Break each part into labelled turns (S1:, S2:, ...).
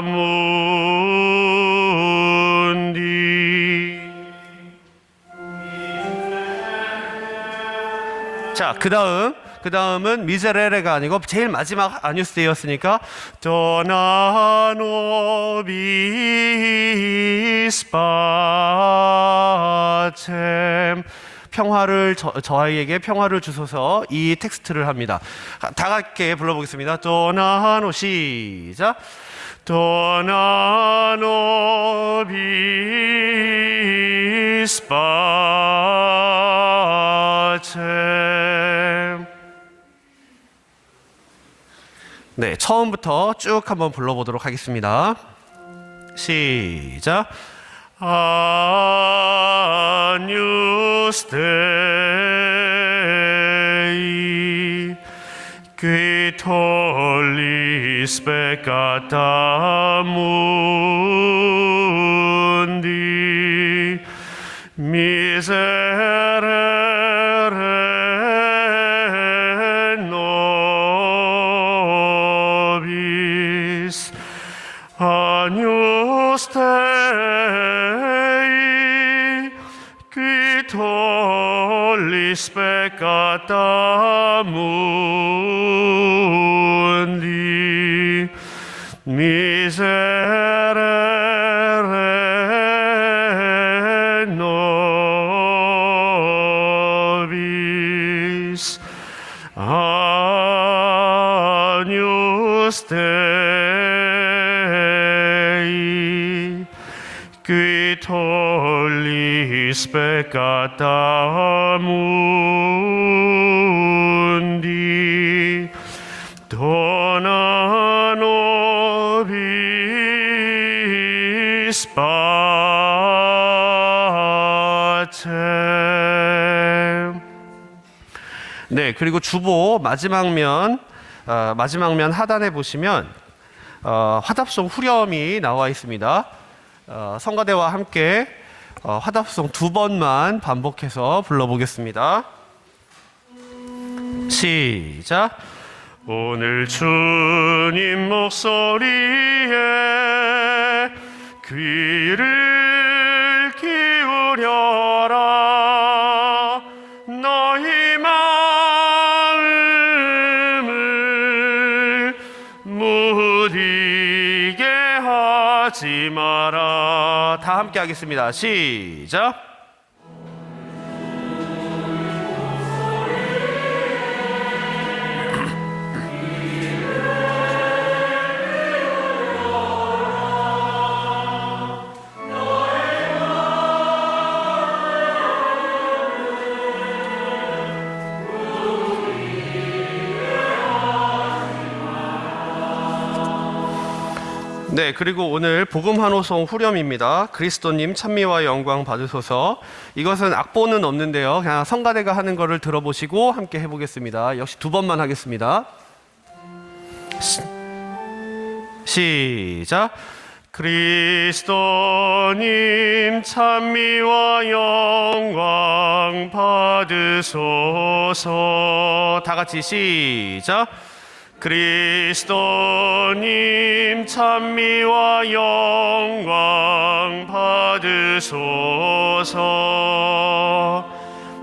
S1: mundi. 자, 그 다음은 미제레레가 아니고 제일 마지막 아뉴스데이였으니까 Dona nobis pacem, 평화를 저희에게 평화를 주소서, 이 텍스트를 합니다. 다 같이 불러보겠습니다. Dona no, 시작. Dona nobis pacem. 네, 처음부터 쭉 한번 불러보도록 하겠습니다. 시작. Agnus Dei, qui tollis peccata mundi, miserere nobis. Agnus Dei, qui tollis peccata mundi, miserere nobis. Agnus Dei, qui tollis peccata mundi, dona nobis pacem. 네, 그리고 주보 마지막 면 하단에 보시면 화답송 후렴이 나와 있습니다. 성가대와 함께 화답송 2번만 반복해서 불러보겠습니다. 시작. 오늘 주님 목소리에 귀를 기울여라. 너희 마음을 무디게 하지 마라. 다 함께 하겠습니다. 시작. 네, 그리고 오늘 복음 환호송 후렴입니다. 그리스도님 찬미와 영광 받으소서. 이것은 악보는 없는데요, 그냥 성가대가 하는 거를 들어보시고 함께 해보겠습니다. 역시 2번만 하겠습니다. 시작. 그리스도님 찬미와 영광 받으소서. 다 같이 시작. 그리스도님 찬미와 영광 받으소서.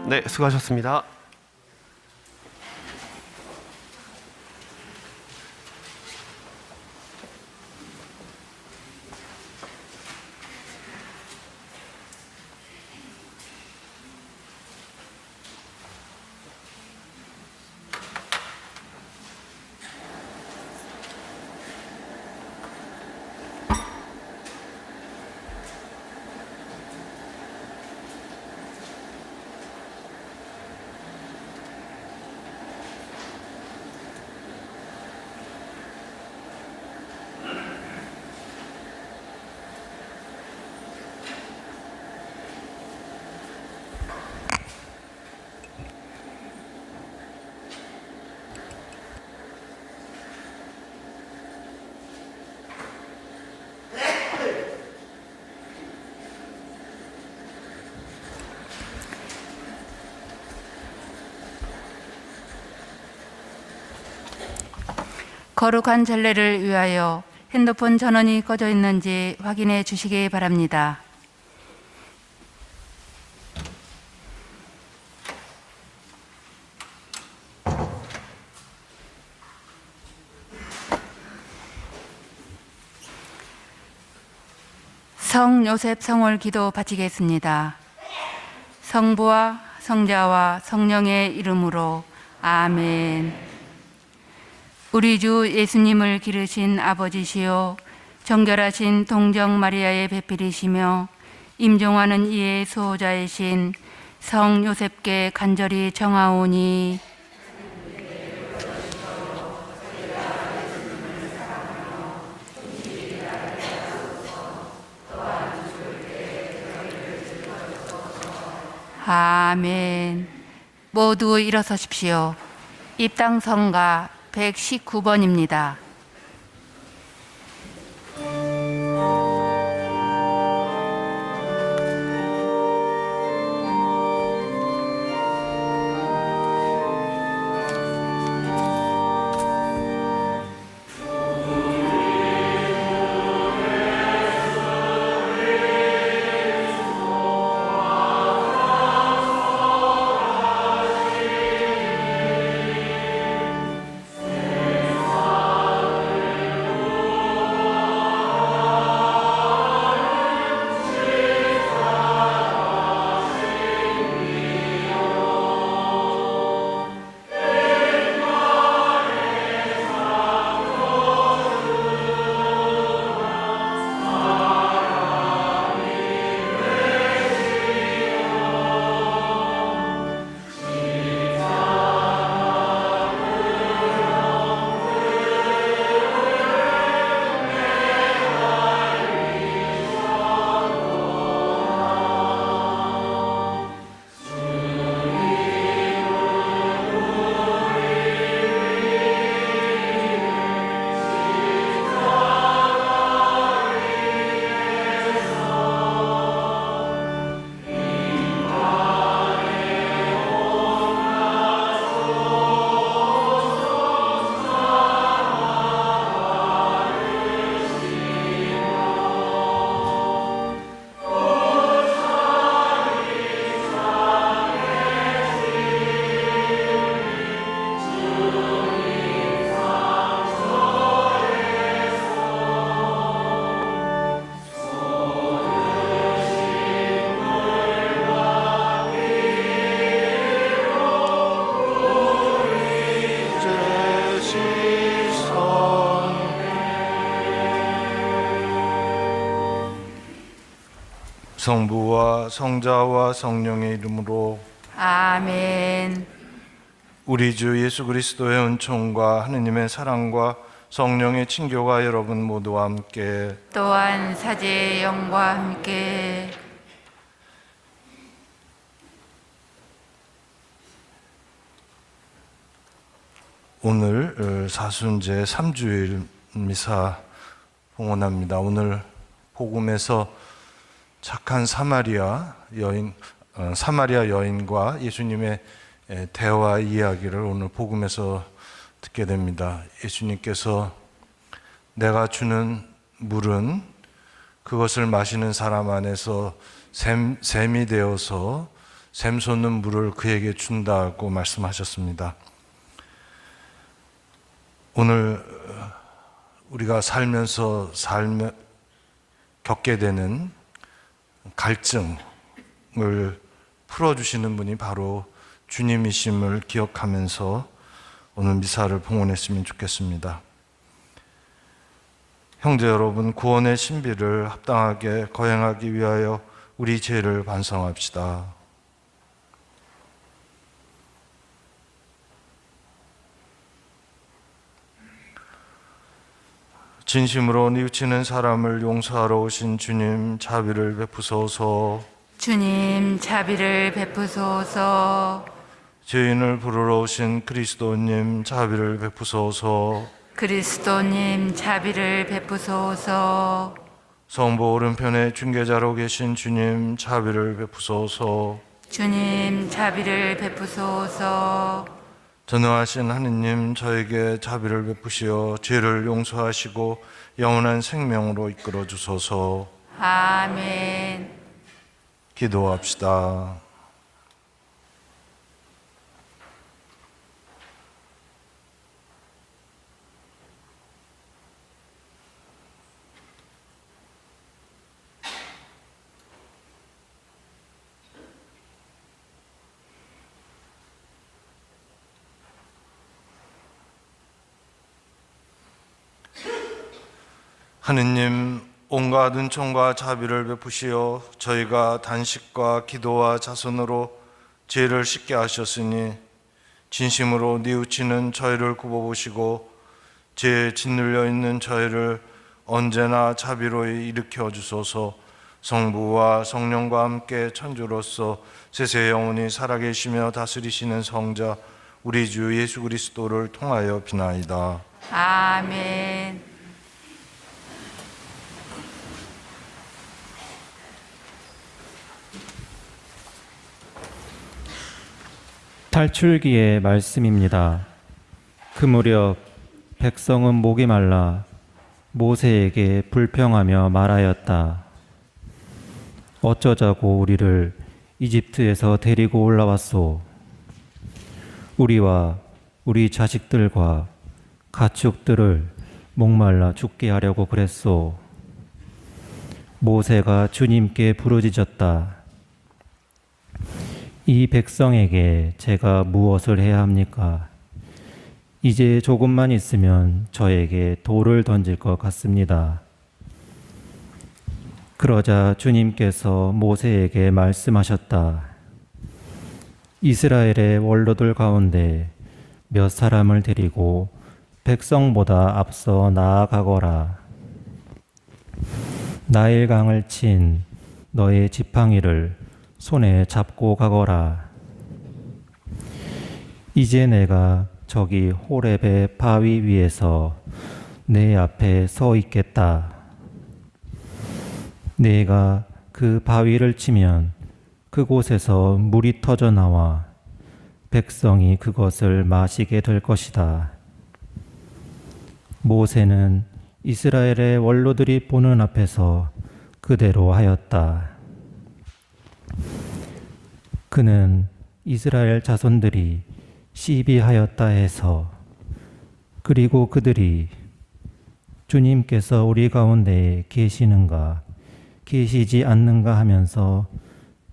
S1: 네, 수고하셨습니다.
S2: 거룩한 전례를 위하여 핸드폰 전원이 꺼져 있는지 확인해 주시기 바랍니다. 성 요셉 성월 기도 바치겠습니다. 성부와 성자와 성령의 이름으로 아멘. 우리 주 예수님을 기르신 아버지시요 정결하신 동정 마리아의 배필이시며 임종하는 이의 수호자이신 성 요셉께 간절히 청하오니 아멘. 모두 일어서십시오. 입당 성가 119번입니다.
S3: 성부와 성자와 성령의 이름으로
S2: 아멘.
S3: 우리 주 예수 그리스도의 은총과 하느님의 사랑과 성령의 친교가 여러분 모두와 함께
S2: 또한 사제의 영과 함께
S3: 오늘 사순제 3주일 미사 봉헌합니다. 오늘 복음에서 착한 사마리아 여인과 예수님의 대화 이야기를 오늘 복음에서 듣게 됩니다. 예수님께서 내가 주는 물은 그것을 마시는 사람 안에서 샘이 되어서 샘솟는 물을 그에게 준다고 말씀하셨습니다. 오늘 우리가 살면서 겪게 되는 갈증을 풀어주시는 분이 바로 주님이심을 기억하면서 오늘 미사를 봉헌했으면 좋겠습니다. 형제 여러분, 구원의 신비를 합당하게 거행하기 위하여 우리 죄를 반성합시다. 진심으로 뉘우치는 사람을 용서하러 오신 주님, 자비를 베푸소서.
S2: 주님 자비를 베푸소서.
S3: 죄인을 부르러 오신 그리스도님, 자비를 베푸소서.
S2: 그리스도님 자비를 베푸소서.
S3: 성부 오른편에 중개자로 계신 주님, 자비를 베푸소서.
S2: 주님 자비를 베푸소서.
S3: 전능하신 하느님, 저에게 자비를 베푸시어 죄를 용서하시고 영원한 생명으로 이끌어 주소서.
S2: 아멘.
S3: 기도합시다. 하느님, 온갖 은총과 자비를 베푸시어 저희가 단식과 기도와 자선으로 죄를 씻게 하셨으니 진심으로 뉘우치는 저희를 굽어보시고 죄에 짓눌려 있는 저희를 언제나 자비로이 일으켜 주소서. 성부와 성령과 함께 천주로서 세세 영원히 살아계시며 다스리시는 성자 우리 주 예수 그리스도를 통하여 비나이다.
S2: 아멘.
S4: 탈출기의 말씀입니다. 그 무렵 백성은 목이 말라 모세에게 불평하며 말하였다. 어쩌자고 우리를 이집트에서 데리고 올라왔소. 우리와 우리 자식들과 가축들을 목말라 죽게 하려고 그랬소. 모세가 주님께 부르짖었다. 이 백성에게 제가 무엇을 해야 합니까? 이제 조금만 있으면 저에게 돌을 던질 것 같습니다. 그러자 주님께서 모세에게 말씀하셨다. 이스라엘의 원로들 가운데 몇 사람을 데리고 백성보다 앞서 나아가거라. 나일강을 친 너의 지팡이를 손에 잡고 가거라. 이제 내가 저기 호렙의 바위 위에서 내 앞에 서 있겠다. 내가 그 바위를 치면 그곳에서 물이 터져 나와 백성이 그것을 마시게 될 것이다. 모세는 이스라엘의 원로들이 보는 앞에서 그대로 하였다. 그는 이스라엘 자손들이 시비하였다 해서 그리고 그들이 주님께서 우리 가운데 계시는가 계시지 않는가 하면서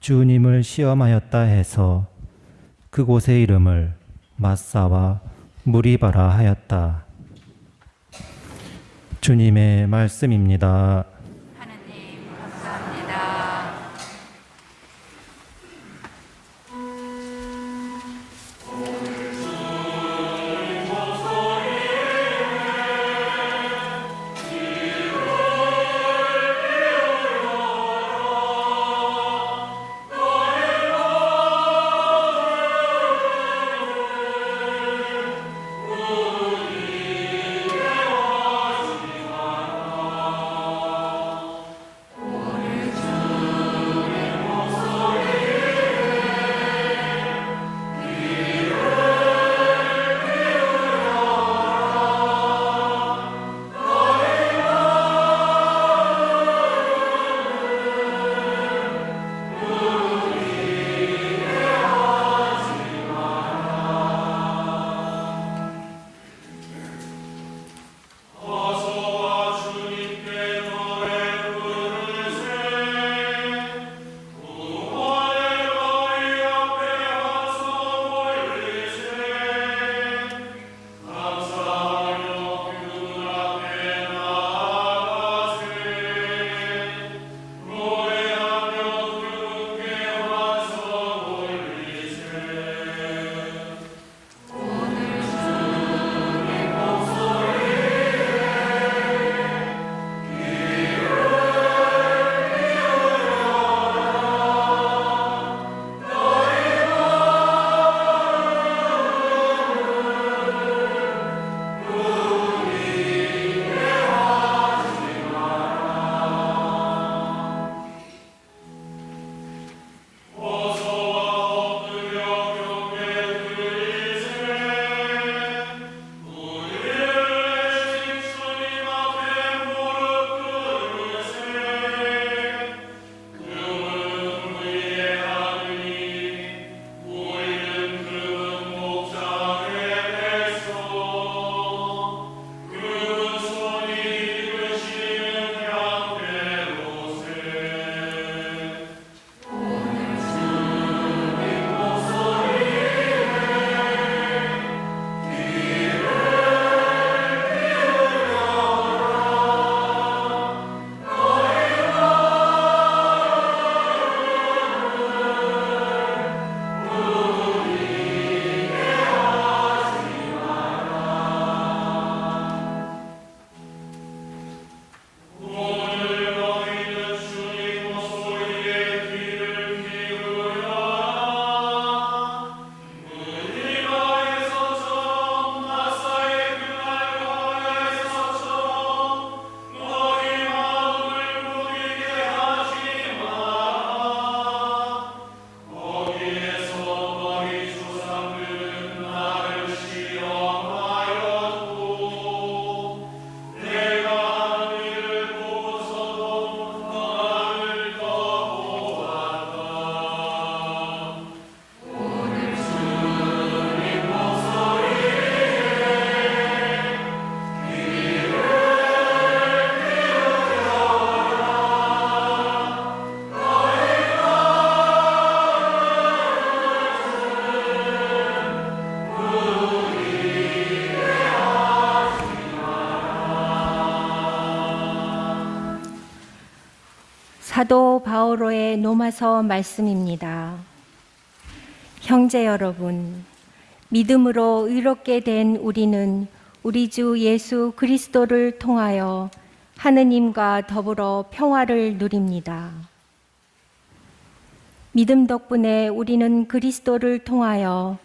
S4: 주님을 시험하였다 해서 그곳의 이름을 마사와 무리바라 하였다. 주님의 말씀입니다.
S2: 하느님 감사합니다.
S5: 사도 바오로의 로마서 말씀입니다. 형제 여러분, 믿음으로 의롭게 된 우리는 우리 주 예수 그리스도를 통하여 하느님과 더불어 평화를 누립니다. 믿음 덕분에 우리는 그리스도를 통하여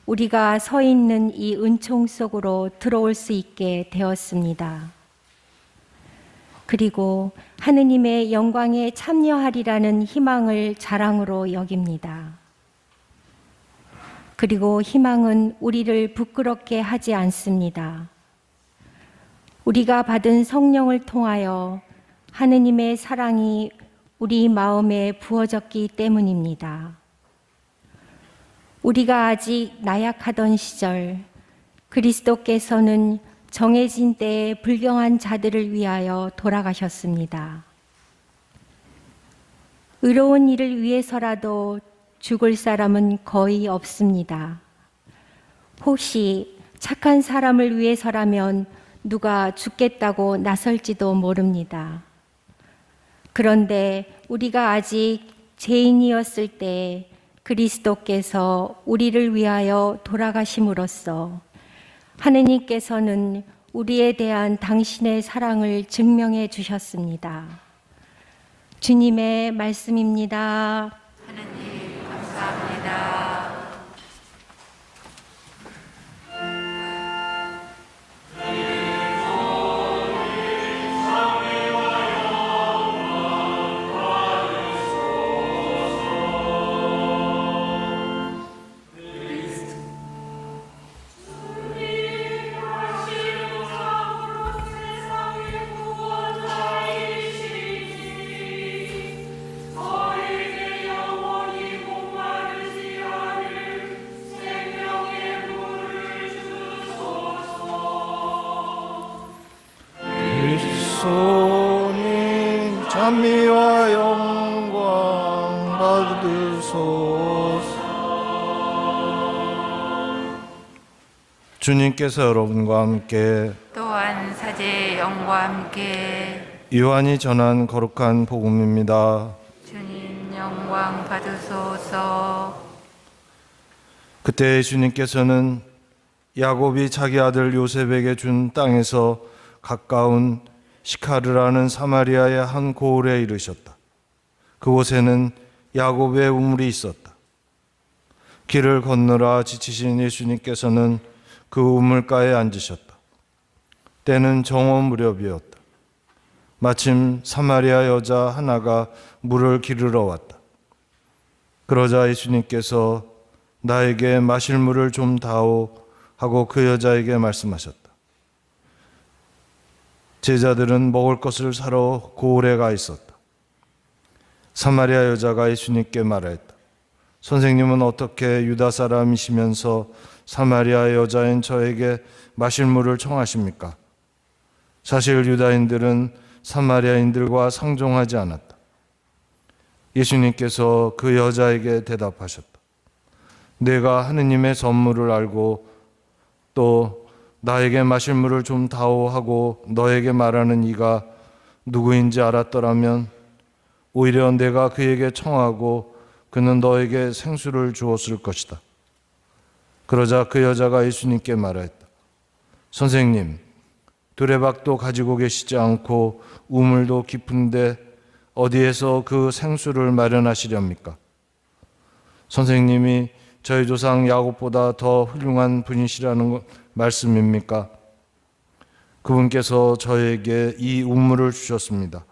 S5: 우리가 서 있는 이 은총 속으로 들어올 수 있게 되었습니다. 그리고 하느님의 영광에 참여하리라는 희망을 자랑으로 여깁니다. 그리고 희망은 우리를 부끄럽게 하지 않습니다. 우리가 받은 성령을 통하여 하느님의 사랑이 우리 마음에 부어졌기 때문입니다. 우리가 아직 나약하던 시절 그리스도께서는 정해진 때에 불경한 자들을 위하여 돌아가셨습니다. 의로운 일을 위해서라도 죽을 사람은 거의 없습니다. 혹시 착한 사람을 위해서라면 누가 죽겠다고 나설지도 모릅니다. 그런데 우리가 아직 죄인이었을 때 그리스도께서 우리를 위하여 돌아가심으로써 하느님께서는 우리에 대한 당신의 사랑을 증명해 주셨습니다. 주님의 말씀입니다.
S2: 하느님 감사합니다.
S3: 그리스도님 찬미와 영광 받으소서. 주님께서 여러분과 함께
S2: 또한 사제의 영과 함께
S3: 요한이 전한 거룩한 복음입니다.
S2: 주님 영광 받으소서.
S3: 그때 예수님께서는 야곱이 자기 아들 요셉에게 준 땅에서 가까운 시카르라는 사마리아의 한 고을에 이르셨다. 그곳에는 야곱의 우물이 있었다. 길을 건너라 지치신 예수님께서는 그 우물가에 앉으셨다. 때는 정오 무렵이었다. 마침 사마리아 여자 하나가 물을 기르러 왔다. 그러자 예수님께서 나에게 마실 물을 좀 다오 하고 그 여자에게 말씀하셨다. 제자들은 먹을 것을 사러 고을에 가 있었다. 사마리아 여자가 예수님께 말하였다. 선생님은 어떻게 유다 사람이시면서 사마리아 여자인 저에게 마실 물을 청하십니까? 사실 유다인들은 사마리아인들과 상종하지 않았다. 예수님께서 그 여자에게 대답하셨다. 내가 하느님의 선물을 알고 또 나에게 마실 물을 좀 다오 하고 너에게 말하는 이가 누구인지 알았더라면 오히려 내가 그에게 청하고 그는 너에게 생수를 주었을 것이다. 그러자 그 여자가 예수님께 말하였다. 선생님, 두레박도 가지고 계시지 않고 우물도 깊은데 어디에서 그 생수를 마련하시렵니까? 선생님이 저희 조상 야곱보다 더 훌륭한 분이시라는 말씀입니까? 그분께서 저에게 이 우물을 주셨습니다.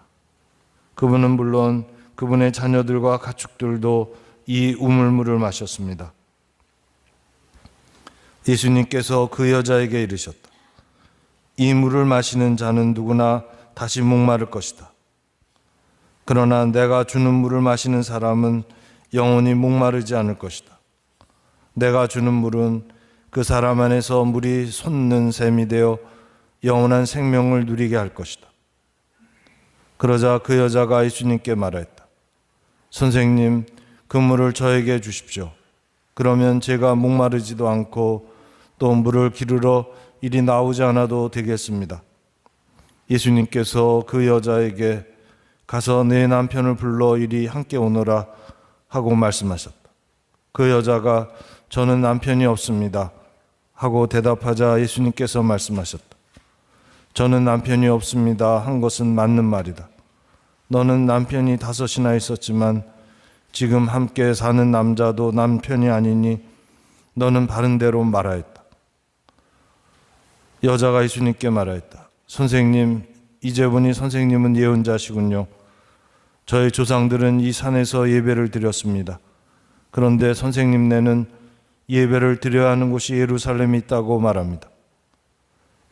S3: 그분은 물론 그분의 자녀들과 가축들도 이 우물물을 마셨습니다. 예수님께서 그 여자에게 이르셨다. 이 물을 마시는 자는 누구나 다시 목마를 것이다. 그러나 내가 주는 물을 마시는 사람은 영원히 목마르지 않을 것이다. 내가 주는 물은 그 사람 안에서 물이 솟는 샘이 되어 영원한 생명을 누리게 할 것이다. 그러자 그 여자가 예수님께 말했다. 선생님, 그 물을 저에게 주십시오. 그러면 제가 목마르지도 않고 또 물을 기르러 이리 나오지 않아도 되겠습니다. 예수님께서 그 여자에게 가서 내 남편을 불러 이리 함께 오너라 하고 말씀하셨다. 그 여자가 저는 남편이 없습니다 하고 대답하자 예수님께서 말씀하셨다. 저는 남편이 없습니다 한 것은 맞는 말이다. 너는 남편이 5이나 있었지만 지금 함께 사는 남자도 남편이 아니니 너는 바른 대로 말하였다. 여자가 예수님께 말하였다. 선생님, 이제 보니 선생님은 예언자시군요. 저희 조상들은 이 산에서 예배를 드렸습니다. 그런데 선생님네는 예배를 드려야 하는 곳이 예루살렘에 있다고 말합니다.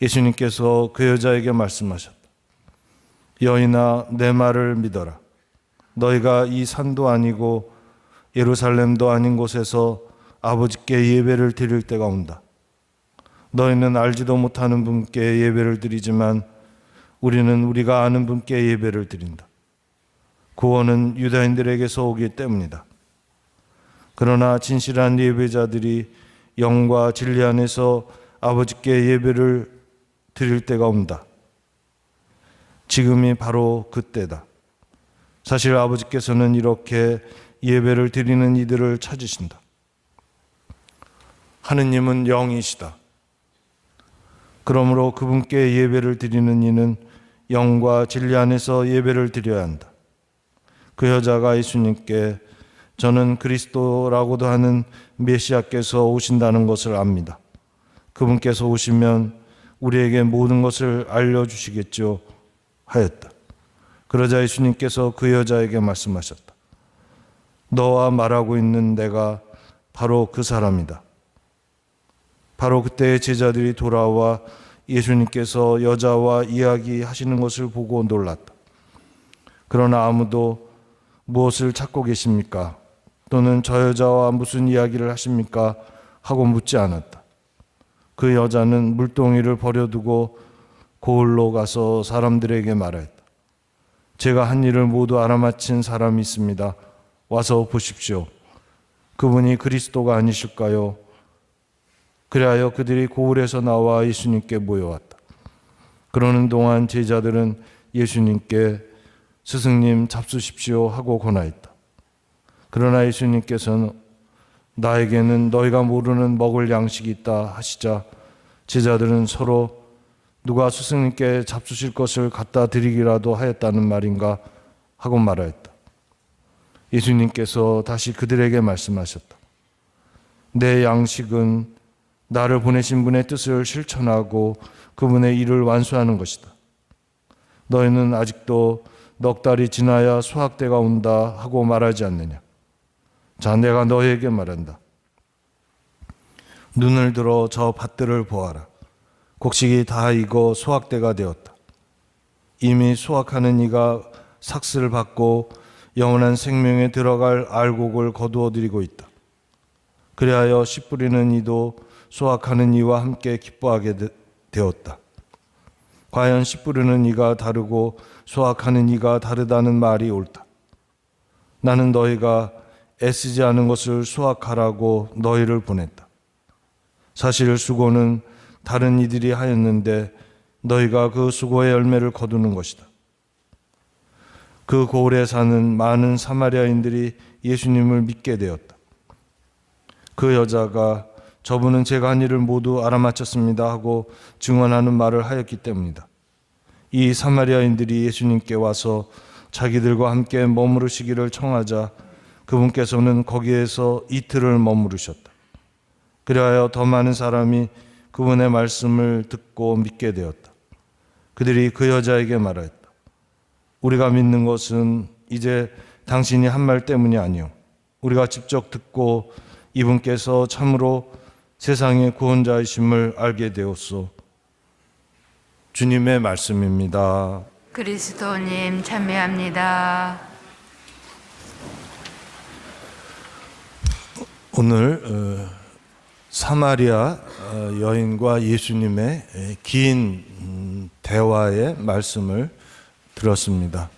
S3: 예수님께서 그 여자에게 말씀하셨다. 여인아, 내 말을 믿어라. 너희가 이 산도 아니고 예루살렘도 아닌 곳에서 아버지께 예배를 드릴 때가 온다. 너희는 알지도 못하는 분께 예배를 드리지만 우리는 우리가 아는 분께 예배를 드린다. 구원은 유다인들에게서 오기 때문이다. 그러나 진실한 예배자들이 영과 진리 안에서 아버지께 예배를 드릴 때가 온다. 지금이 바로 그때다. 사실 아버지께서는 이렇게 예배를 드리는 이들을 찾으신다. 하느님은 영이시다. 그러므로 그분께 예배를 드리는 이는 영과 진리 안에서 예배를 드려야 한다. 그 여자가 예수님께 저는 그리스도라고도 하는 메시아께서 오신다는 것을 압니다. 그분께서 오시면 우리에게 모든 것을 알려주시겠죠 하였다. 그러자 예수님께서 그 여자에게 말씀하셨다. 너와 말하고 있는 내가 바로 그 사람이다. 바로 그때 제자들이 돌아와 예수님께서 여자와 이야기하시는 것을 보고 놀랐다. 그러나 아무도 무엇을 찾고 계십니까? 또는 저 여자와 무슨 이야기를 하십니까? 하고 묻지 않았다. 그 여자는 물동이를 버려두고 고을로 가서 사람들에게 말했다. 제가 한 일을 모두 알아맞힌 사람이 있습니다. 와서 보십시오. 그분이 그리스도가 아니실까요? 그리하여 그들이 고을에서 나와 예수님께 모여왔다. 그러는 동안 제자들은 예수님께 스승님 잡수십시오 하고 권하였다. 그러나 예수님께서는 나에게는 너희가 모르는 먹을 양식이 있다 하시자 제자들은 서로 누가 스승님께 잡수실 것을 갖다 드리기라도 하였다는 말인가 하고 말하였다. 예수님께서 다시 그들에게 말씀하셨다. 내 양식은 나를 보내신 분의 뜻을 실천하고 그분의 일을 완수하는 것이다. 너희는 아직도 넉 달이 지나야 수확 때가 온다 하고 말하지 않느냐. 자, 내가 너희에게 말한다. 눈을 들어 저 밭들을 보아라. 곡식이 다 익어 수확 때가 되었다. 이미 수확하는 이가 삭스를 받고 영원한 생명에 들어갈 알곡을 거두어 드리고 있다. 그리하여 씨 뿌리는 이도 수확하는 이와 함께 기뻐하게 되었다. 과연 씨 뿌리는 이가 다르고 수확하는 이가 다르다는 말이 옳다. 나는 너희가 애쓰지 않은 것을 수확하라고 너희를 보냈다. 사실 수고는 다른 이들이 하였는데 너희가 그 수고의 열매를 거두는 것이다. 그 고을에 사는 많은 사마리아인들이 예수님을 믿게 되었다. 그 여자가 저분은 제가 한 일을 모두 알아맞혔습니다 하고 증언하는 말을 하였기 때문이다. 이 사마리아인들이 예수님께 와서 자기들과 함께 머무르시기를 청하자 그분께서는 거기에서 이틀을 머무르셨다. 그리하여 더 많은 사람이 그분의 말씀을 듣고 믿게 되었다. 그들이 그 여자에게 말하였다. 우리가 믿는 것은 이제 당신이 한 말 때문이 아니오. 우리가 직접 듣고 이분께서 참으로 세상의 구원자이심을 알게 되었소. 주님의 말씀입니다.
S2: 그리스도님 참여합니다.
S3: 오늘 사마리아 여인과 예수님의 긴 대화의 말씀을 들었습니다.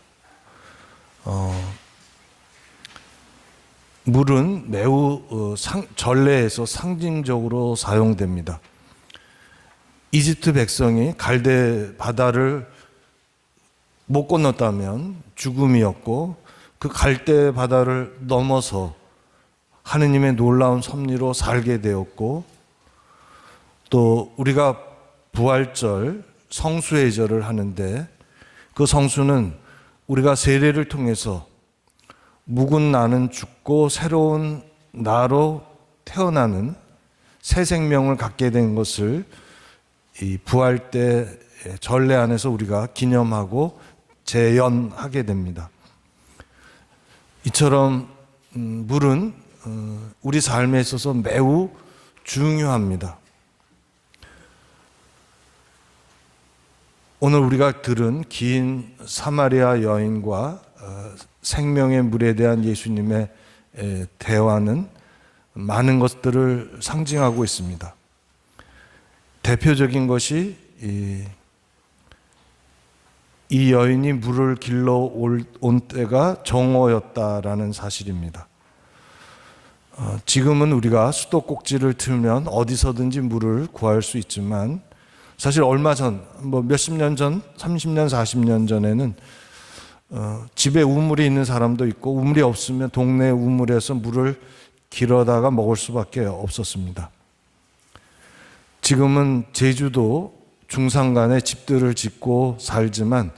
S3: 물은 매우 전례에서 상징적으로 사용됩니다. 이집트 백성이 갈대 바다를 못 건넜다면 죽음이었고 그 갈대 바다를 넘어서 하느님의 놀라운 섭리로 살게 되었고 또 우리가 부활절 성수의 절을 하는데 그 성수는 우리가 세례를 통해서 묵은 나는 죽고 새로운 나로 태어나는 새 생명을 갖게 된 것을 이 부활 때 전례 안에서 우리가 기념하고 재연하게 됩니다. 이처럼 물은 우리 삶에 있어서 매우 중요합니다. 오늘 우리가 들은 긴 사마리아 여인과 생명의 물에 대한 예수님의 대화는 많은 것들을 상징하고 있습니다. 대표적인 것이 이 여인이 물을 길러 온 때가 정오였다라는 사실입니다. 지금은 우리가 수도꼭지를 틀면 어디서든지 물을 구할 수 있지만 사실 얼마 전, 몇십 년 전, 30년, 40년 전에는 집에 우물이 있는 사람도 있고 우물이 없으면 동네 우물에서 물을 길어다가 먹을 수밖에 없었습니다. 지금은 제주도 중산간에 집들을 짓고 살지만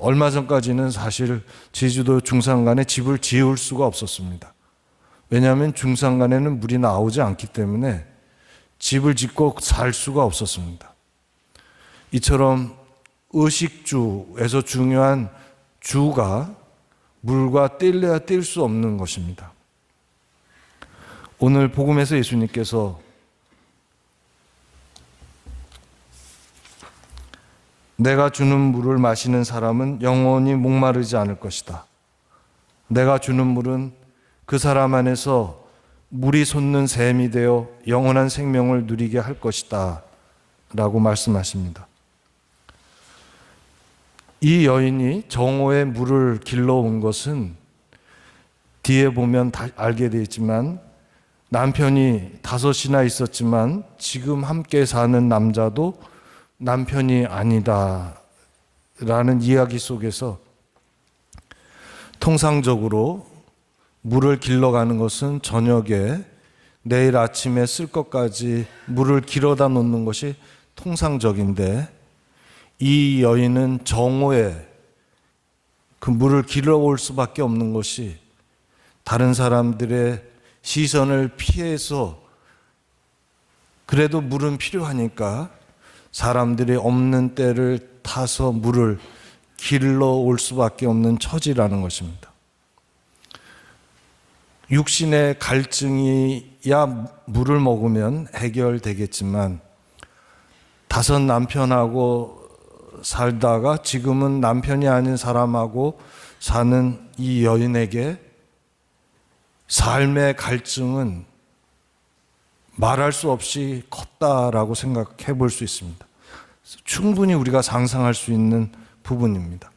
S3: 얼마 전까지는 사실 제주도 중산간에 집을 지을 수가 없었습니다. 왜냐하면 중산간에는 물이 나오지 않기 때문에 집을 짓고 살 수가 없었습니다. 이처럼 의식주에서 중요한 주가 물과 뗄래야 뗄 수 없는 것입니다. 오늘 복음에서 예수님께서 내가 주는 물을 마시는 사람은 영원히 목마르지 않을 것이다. 내가 주는 물은 그 사람 안에서 물이 솟는 샘이 되어 영원한 생명을 누리게 할 것이다 라고 말씀하십니다. 이 정오의 물을 길러온 것은 뒤에 보면 알게 되지만 남편이 5이나 있었지만 지금 함께 사는 남자도 남편이 아니다 라는 이야기 속에서 통상적으로 물을 길러가는 것은 저녁에 내일 아침에 쓸 것까지 물을 길어다 놓는 것이 통상적인데 이 여인은 정오에 그 물을 길러올 수밖에 없는 것이 다른 사람들의 시선을 피해서 그래도 물은 필요하니까 사람들이 없는 때를 타서 물을 길러올 수밖에 없는 처지라는 것입니다. 육신의 갈증이야 물을 먹으면 해결되겠지만 5 남편하고 살다가 지금은 남편이 아닌 사람하고 사는 이 여인에게 삶의 갈증은 말할 수 없이 컸다라고 생각해 볼 수 있습니다. 충분히 우리가 상상할 수 있는 부분입니다.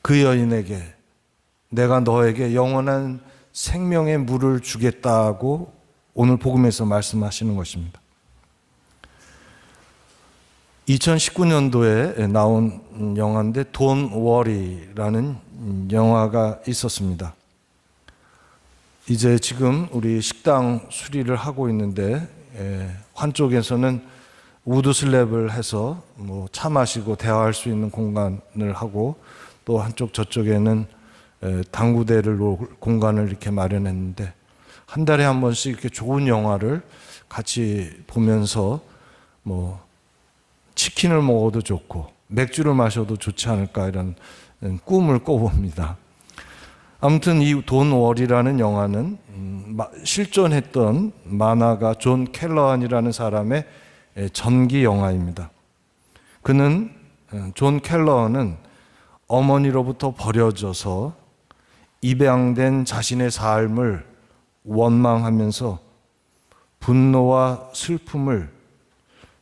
S3: 그 여인에게 내가 너에게 영원한 생명의 물을 주겠다고 오늘 복음에서 말씀하시는 것입니다. 2019년도에 나온 영화인데 Don't Worry라는 영화가 있었습니다. 이제 지금 우리 식당 수리를 하고 있는데 한쪽에서는 우드 슬랩을 해서 차 마시고 대화할 수 있는 공간을 하고 또 한쪽 저쪽에는 당구대를 놓을 공간을 이렇게 마련했는데 한 달에 한 번씩 이렇게 좋은 영화를 같이 보면서 치킨을 먹어도 좋고 맥주를 마셔도 좋지 않을까 이런 꿈을 꿔봅니다. 아무튼 이 돈 월이라는 영화는 실존했던 만화가 존 켈러한이라는 사람의 전기 영화입니다. 존 켈러한은 어머니로부터 버려져서 입양된 자신의 삶을 원망하면서 분노와 슬픔을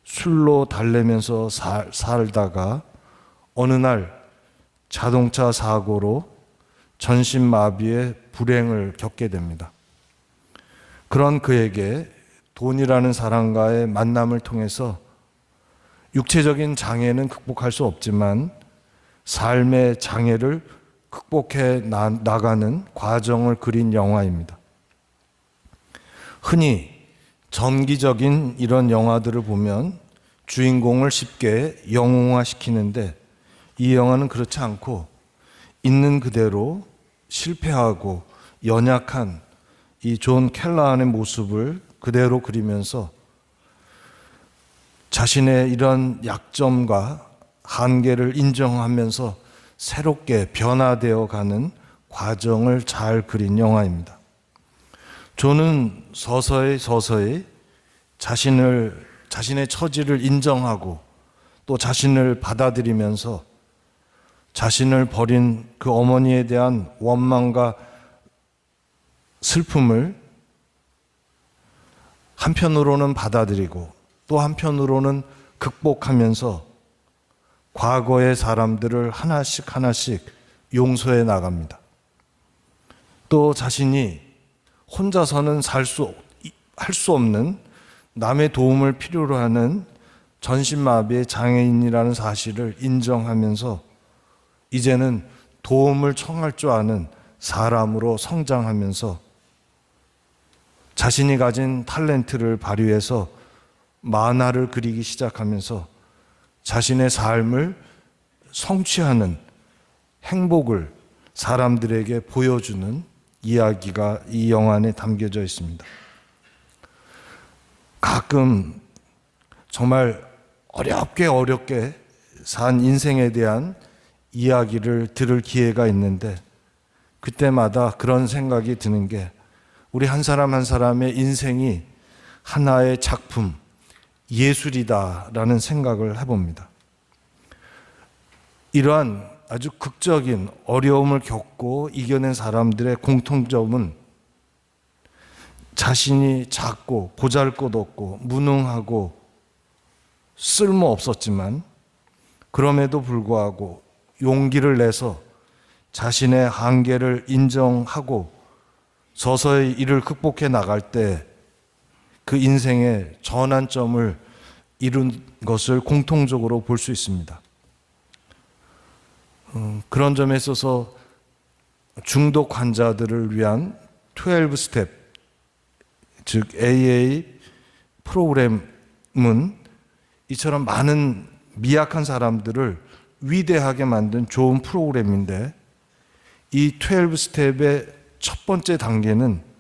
S3: 술로 달래면서 살다가 어느 날 자동차 사고로 전신마비의 불행을 겪게 됩니다. 그런 그에게 돈이라는 사람과의 만남을 통해서 육체적인 장애는 극복할 수 없지만 삶의 장애를 극복해 나가는 과정을 그린 영화입니다. 흔히 전기적인 이런 영화들을 보면 주인공을 쉽게 영웅화시키는데 이 영화는 그렇지 않고 있는 그대로 실패하고 연약한 이 존 켈라한의 모습을 그대로 그리면서 자신의 이런 약점과 한계를 인정하면서 새롭게 변화되어 가는 과정을 잘 그린 영화입니다. 존은 서서히 자신의 처지를 인정하고 또 자신을 받아들이면서 자신을 버린 그 어머니에 대한 원망과 슬픔을 한편으로는 받아들이고 또 한편으로는 극복하면서 과거의 사람들을 하나씩 용서해 나갑니다. 또 자신이 혼자서는 할 수 없는 남의 도움을 필요로 하는 전신마비의 장애인이라는 사실을 인정하면서 이제는 도움을 청할 줄 아는 사람으로 성장하면서 자신이 가진 탤런트를 발휘해서 만화를 그리기 시작하면서 자신의 삶을 성취하는 행복을 사람들에게 보여주는 이야기가 이 영화 안에 담겨져 있습니다. 가끔 정말 어렵게 산 인생에 대한 이야기를 들을 기회가 있는데 그때마다 그런 생각이 드는 게 우리 한 사람 한 사람의 인생이 하나의 작품, 예술이다라는 생각을 해봅니다. 이러한 아주 극적인 어려움을 겪고 이겨낸 사람들의 공통점은 자신이 작고 보잘것없고 무능하고 쓸모없었지만 그럼에도 불구하고 용기를 내서 자신의 한계를 인정하고 서서히 이를 극복해 나갈 때 그 인생의 전환점을 이룬 것을 공통적으로 볼 수 있습니다. 그런 점에 있어서 중독 환자들을 위한 12스텝, 즉 AA 프로그램은 이처럼 많은 미약한 사람들을 위대하게 만든 좋은 프로그램인데 이 12스텝의 첫 번째 단계는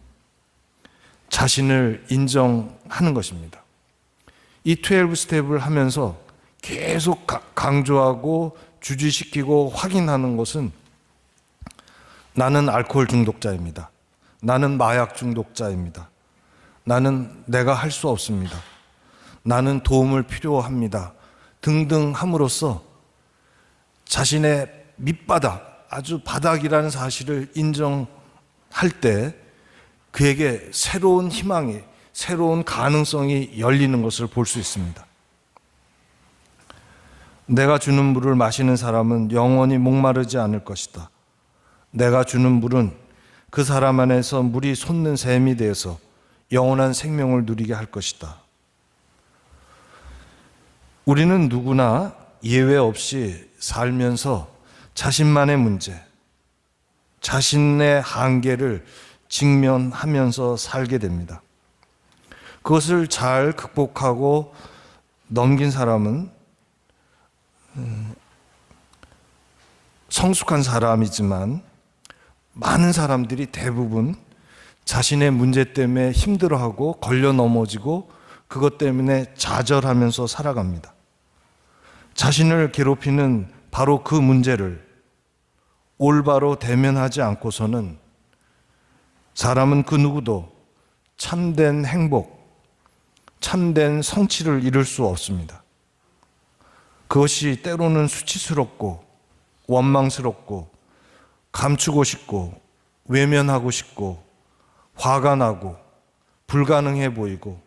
S3: 자신을 인정하는 것입니다. 이 12스텝을 하면서 계속 강조하고 주지시키고 확인하는 것은 나는 알코올 중독자입니다. 나는 마약 중독자입니다. 나는 내가 할 수 없습니다. 나는 도움을 필요합니다. 등등 함으로써 자신의 밑바닥, 아주 바닥이라는 사실을 인정할 때 그에게 새로운 희망이, 새로운 가능성이 열리는 것을 볼 수 있습니다. 내가 주는 물을 마시는 사람은 영원히 목마르지 않을 것이다. 내가 주는 물은 그 사람 안에서 물이 솟는 샘이 되어서 영원한 생명을 누리게 할 것이다. 우리는 누구나 예외 없이 살면서 자신만의 문제, 자신의 한계를 직면하면서 살게 됩니다. 그것을 잘 극복하고 넘긴 사람은 성숙한 사람이지만 많은 사람들이 대부분 자신의 문제 때문에 힘들어하고 걸려 넘어지고 그것 때문에 좌절하면서 살아갑니다. 자신을 괴롭히는 바로 그 문제를 올바로 대면하지 않고서는 사람은 그 누구도 참된 행복, 참된 성취를 이룰 수 없습니다. 그것이 때로는 수치스럽고 원망스럽고 감추고 싶고 외면하고 싶고 화가 나고 불가능해 보이고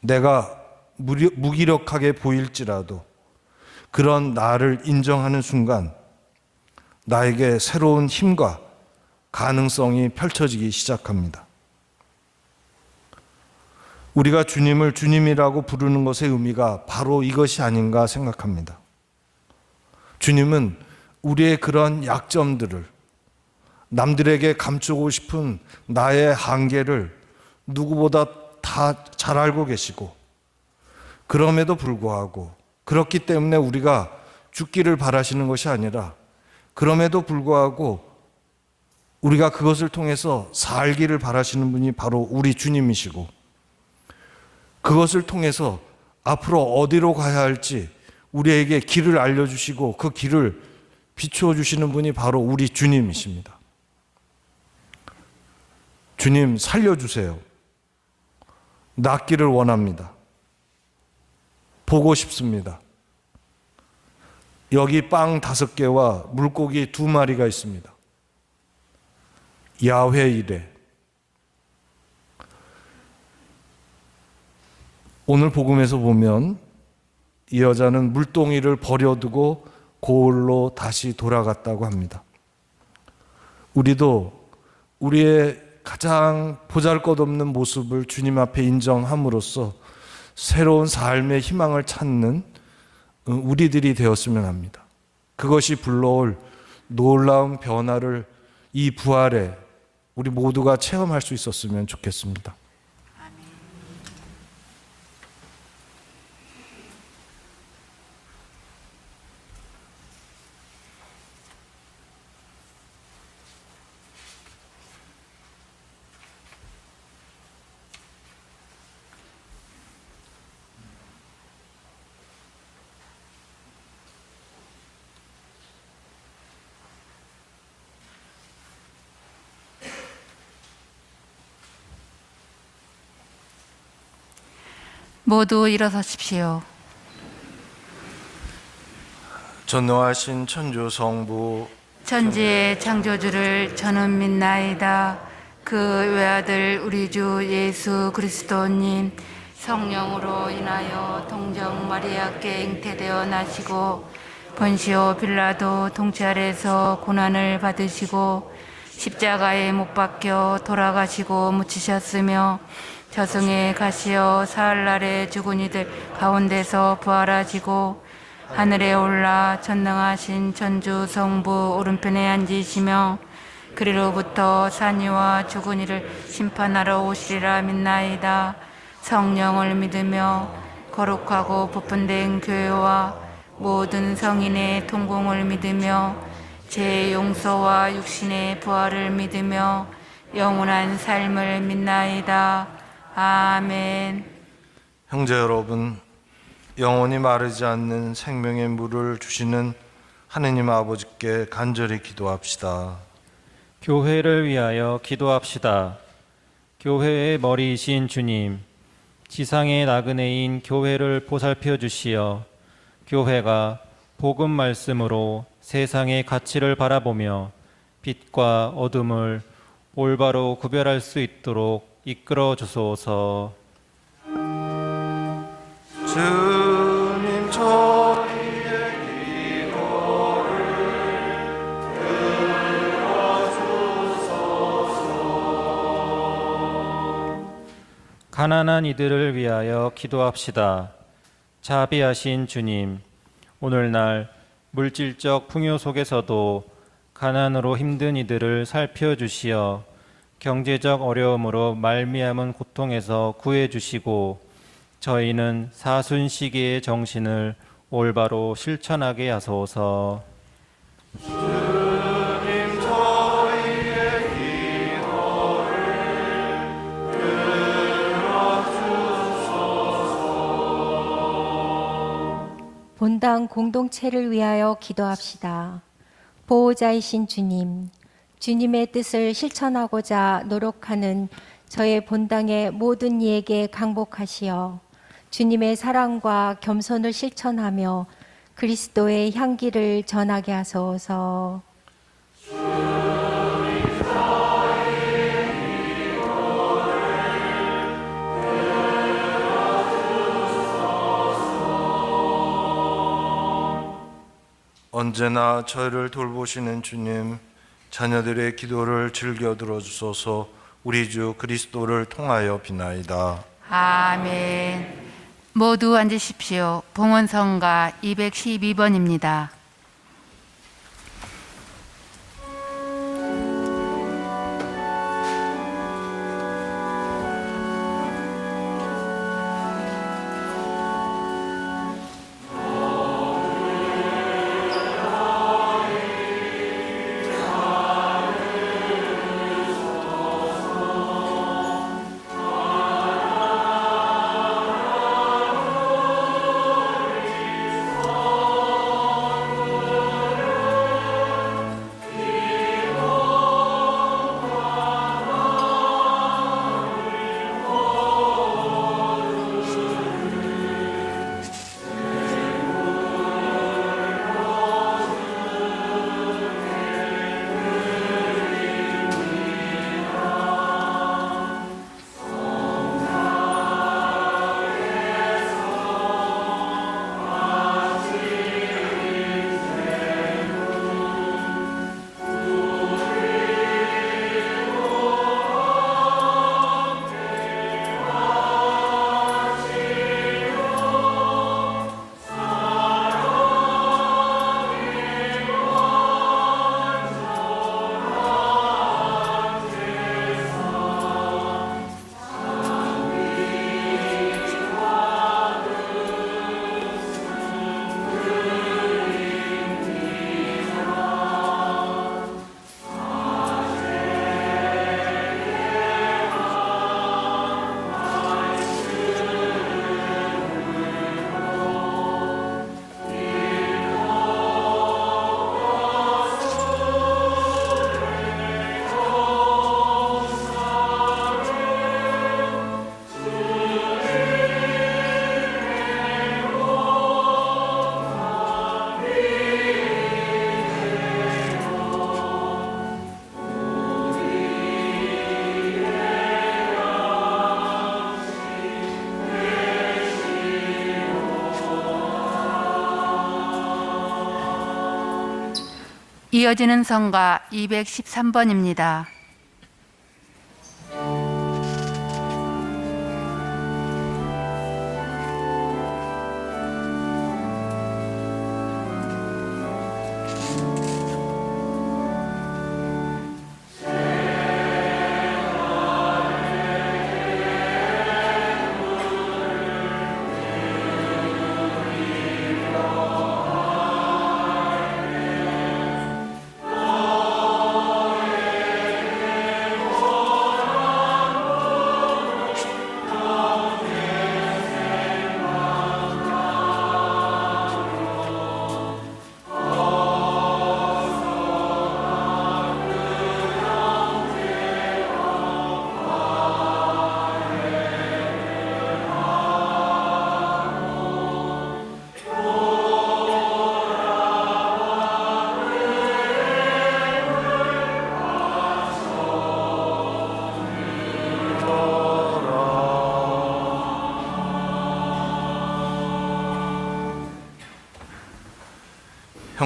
S3: 내가 무기력하게 보일지라도 그런 나를 인정하는 순간 나에게 새로운 힘과 가능성이 펼쳐지기 시작합니다. 우리가 주님을 주님이라고 부르는 것의 의미가 바로 이것이 아닌가 생각합니다. 주님은 우리의 그런 약점들을, 남들에게 감추고 싶은 나의 한계를 누구보다 다 잘 알고 계시고, 그럼에도 불구하고, 그렇기 때문에 우리가 죽기를 바라시는 것이 아니라, 그럼에도 불구하고 우리가 그것을 통해서 살기를 바라시는 분이 바로 우리 주님이시고, 그것을 통해서 앞으로 어디로 가야 할지 우리에게 길을 알려주시고 그 길을 비추어 주시는 분이 바로 우리 주님이십니다. 주님, 살려주세요. 낫기를 원합니다. 보고 싶습니다. 여기 빵 5개와 물고기 2마리가 있습니다. 야훼 이레. 오늘 복음에서 보면 이 여자는 물동이를 버려두고 고을로 다시 돌아갔다고 합니다. 우리도 우리의 가장 보잘것없는 모습을 주님 앞에 인정함으로써 새로운 삶의 희망을 찾는 우리들이 되었으면 합니다. 그것이 불러올 놀라운 변화를 이 부활에 우리 모두가 체험할 수 있었으면 좋겠습니다.
S2: 모두 일어서십시오.
S3: 전능하신 천주 성부
S2: 천지의 창조주를 저는 믿나이다. 그 외아들 우리 주 예수 그리스도님 성령으로 인하여 동정 마리아께 잉태되어 나시고 본시오 빌라도 통치 아래서 고난을 받으시고 십자가에 못 박혀 돌아가시고 묻히셨으며 저승에 가시어 사흘날에 죽은 이들 가운데서 부활하시고 하늘에 올라 전능하신 천주 성부 오른편에 앉으시며 그리로부터 산이와 죽은 이를 심판하러 오시리라 믿나이다. 성령을 믿으며 거룩하고 부푼된 교회와 모든 성인의 통공을 믿으며 제 용서와 육신의 부활을 믿으며 영원한 삶을 믿나이다. 아멘.
S3: 형제 여러분, 영원히 마르지 않는 생명의 물을 주시는 하느님 아버지께 간절히 기도합시다.
S4: 교회를 위하여 기도합시다. 교회의 머리이신 주님, 지상의 나그네인 교회를 보살펴 주시어 교회가 복음 말씀으로 세상의 가치를 바라보며 빛과 어둠을 올바로 구별할 수 있도록 이끌어 주소서.
S3: 주님 저희의 기도를 들어주소서.
S4: 가난한 이들을 위하여 기도합시다. 자비하신 주님, 오늘날 물질적 풍요 속에서도 가난으로 힘든 이들을 살펴주시어 경제적 어려움으로 말미암은 고통에서 구해주시고 저희는 사순시계의 정신을 올바로 실천하게 하소서.
S3: 주님 저희의 기도를 들어주소서.
S5: 본당 공동체를 위하여 기도합시다. 보호자이신 주님, 주님의 뜻을 실천하고자 노력하는 저의 본당의 모든 이에게 강복하시어 주님의 사랑과 겸손을 실천하며 그리스도의 향기를 전하게 하소서.
S3: 언제나 저희를 돌보시는 주님, 자녀들의 기도를 즐겨 들어주소서. 우리 주 그리스도를 통하여 비나이다.
S2: 아멘. 모두 앉으십시오. 봉헌성가 212번입니다. 이어지는 성가 213번입니다.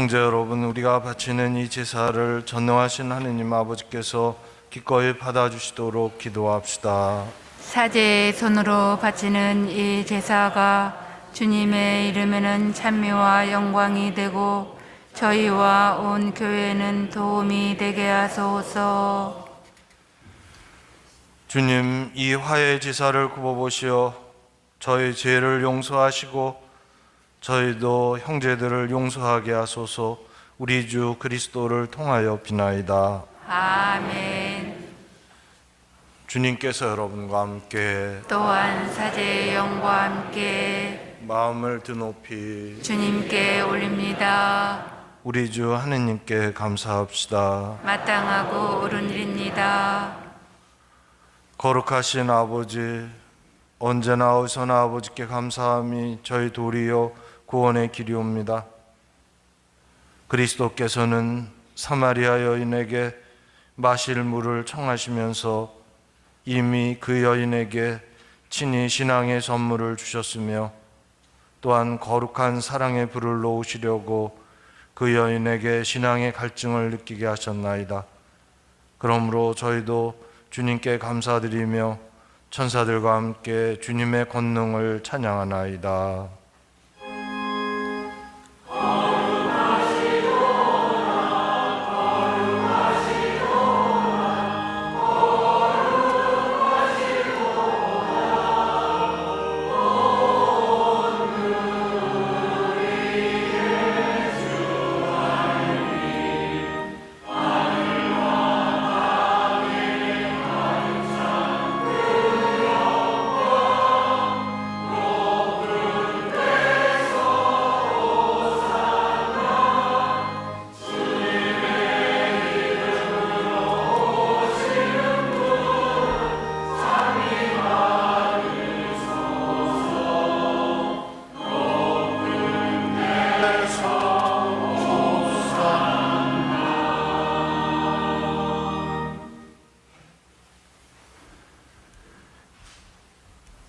S3: 형제 여러분, 우리가 바치는 이 제사를 전능하신 하느님 아버지께서 기꺼이 받아주시도록 기도합시다.
S2: 사제의 손으로 바치는 이 제사가 주님의 이름에는 찬미와 영광이 되고 저희와 온 교회는 도움이 되게 하소서.
S3: 주님, 이 화해 제사를 굽어보시어 저희 죄를 용서하시고 저희도 형제들을 용서하게 하소서. 우리 주 그리스도를 통하여 비나이다.
S2: 아멘.
S3: 주님께서 여러분과 함께
S2: 또한 사제의 영과 함께
S3: 마음을 드높이
S2: 주님께 올립니다.
S3: 우리 주 하느님께 감사합시다.
S2: 마땅하고 옳은 일입니다.
S3: 거룩하신 아버지, 언제나 어디서나 아버지께 감사함이 저희 도리요 구원의 길이옵니다. 그리스도께서는 사마리아 여인에게 마실 물을 청하시면서 이미 그 여인에게 친히 신앙의 선물을 주셨으며 또한 거룩한 사랑의 불을 놓으시려고 그 여인에게 신앙의 갈증을 느끼게 하셨나이다. 그러므로 저희도 주님께 감사드리며 천사들과 함께 주님의 권능을 찬양하나이다.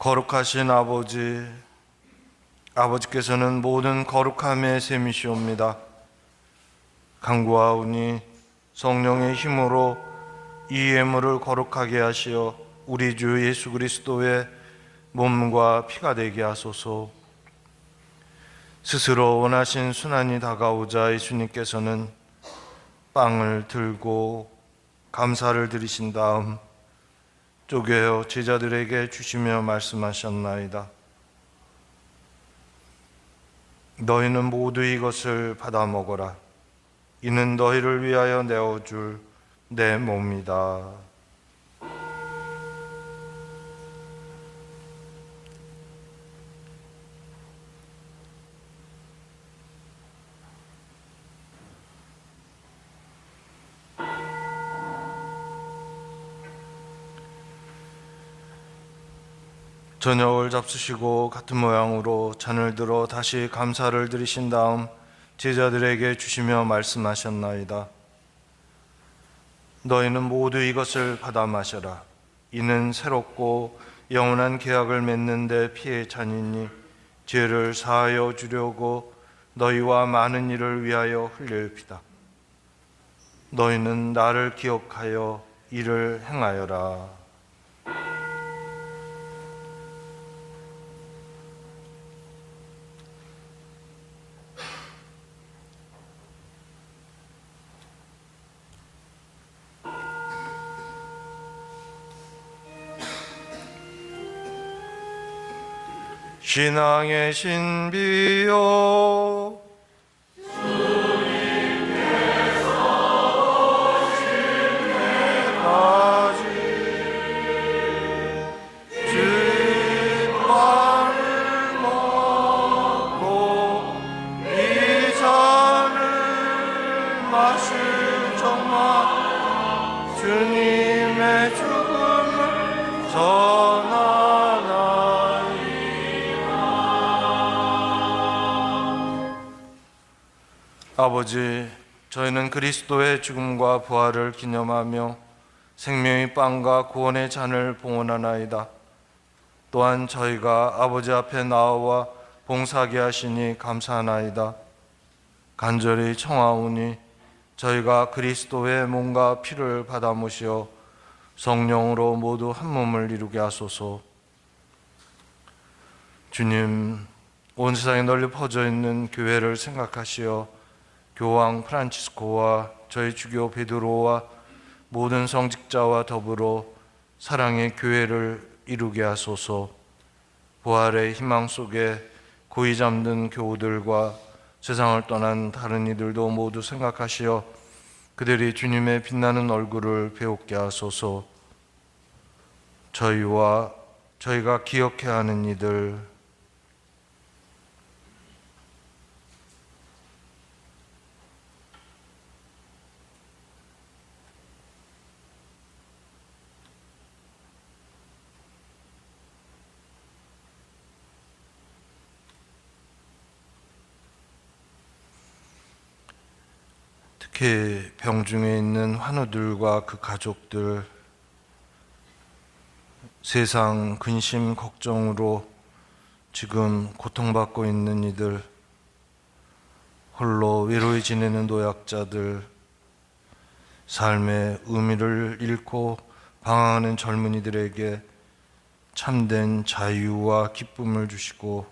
S3: 거룩하신 아버지, 아버지께서는 모든 거룩함의 셈이시옵니다. 간구하오니 성령의 힘으로 이 예물을 거룩하게 하시어 우리 주 예수 그리스도의 몸과 피가 되게 하소서. 스스로 원하신 순환이 다가오자 예수님께서는 빵을 들고 감사를 드리신 다음 쪼개어 제자들에게 주시며 말씀하셨나이다. 너희는 모두 이것을 받아 먹어라. 이는 너희를 위하여 내어줄 내 몸이다. 저녁을 잡수시고 같은 모양으로 잔을 들어 다시 감사를 드리신 다음 제자들에게 주시며 말씀하셨나이다. 너희는 모두 이것을 받아 마셔라. 이는 새롭고 영원한 계약을 맺는 데 피의 잔이니 죄를 사하여 주려고 너희와 많은 이를 위하여 흘릴 피다. 너희는 나를 기억하여 이를 행하여라. 신앙의 신비요 주님의 죽음을 전하나이다. 아버지, 저희는 그리스도의 죽음과 부활을 기념하며 생명의 빵과 구원의 잔을 봉헌하나이다. 또한 저희가 아버지 앞에 나와 봉사하게 하시니 감사하나이다. 간절히 청하오니 저희가 그리스도의 몸과 피를 받아 모시어 성령으로 모두 한 몸을 이루게 하소서. 주님, 온 세상에 널리 퍼져 있는 교회를 생각하시어 교황 프란치스코와 저희 주교 베드로와 모든 성직자와 더불어 사랑의 교회를 이루게 하소서. 부활의 희망 속에 고이 잠든 교우들과 세상을 떠난 다른 이들도 모두 생각하시어 그들이 주님의 빛나는 얼굴을 배우게 하소서. 저희와 저희가 기억해야 하는 이들, 특히 병중에 있는 환우들과 그 가족들, 세상 근심 걱정으로 지금 고통받고 있는 이들, 홀로 외로이 지내는 노약자들, 삶의 의미를 잃고 방황하는 젊은이들에게 참된 자유와 기쁨을 주시고,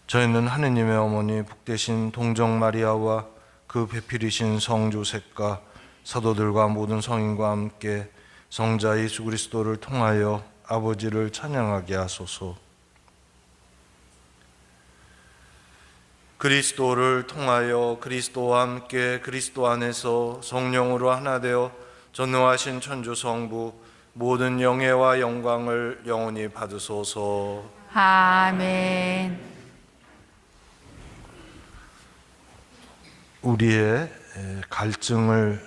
S3: 저희는 하느님의 어머니 복되신 동정 마리아와 그 배필이신 성 조셉과 사도들과 모든 성인과 함께 성자 예수 그리스도를 통하여 아버지를 찬양하게 하소서. 그리스도를 통하여 그리스도와 함께 그리스도 안에서 성령으로 하나 되어 전능하신 천주 성부 모든 영예와 영광을 영원히 받으소서.
S2: 아멘.
S3: 우리의 갈증을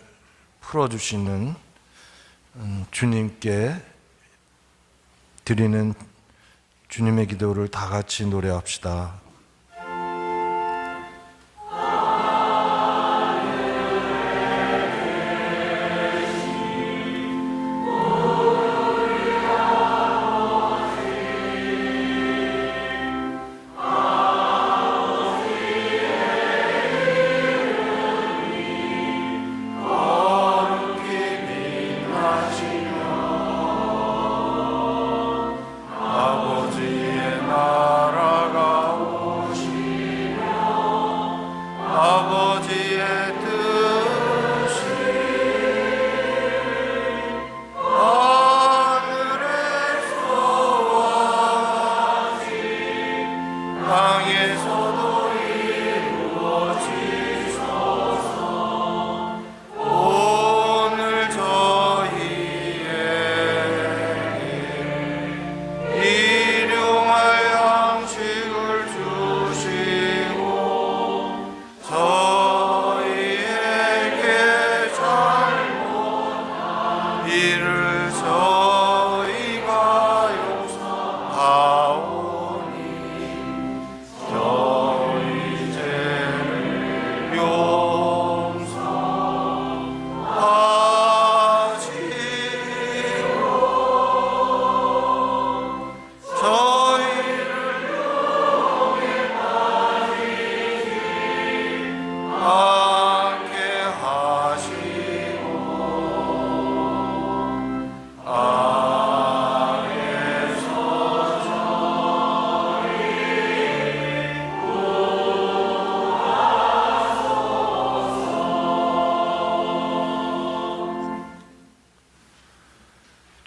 S3: 풀어주시는 주님께 드리는 주님의 기도를 다 같이 노래합시다. 아버지의 나라가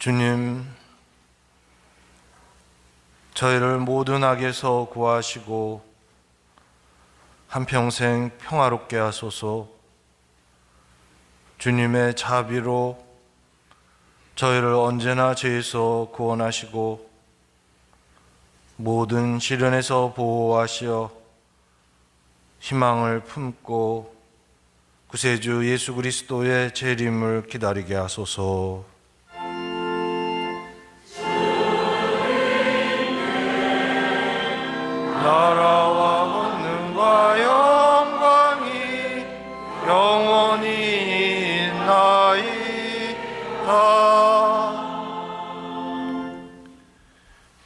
S3: 주님, 저희를 모든 악에서 구하시고 한평생 평화롭게 하소서. 주님의 자비로 저희를 언제나 죄에서 구원하시고 모든 시련에서 보호하시어 희망을 품고 구세주 예수 그리스도의 재림을 기다리게 하소서. 나라와 권능과 영광이 영원히 있나이다.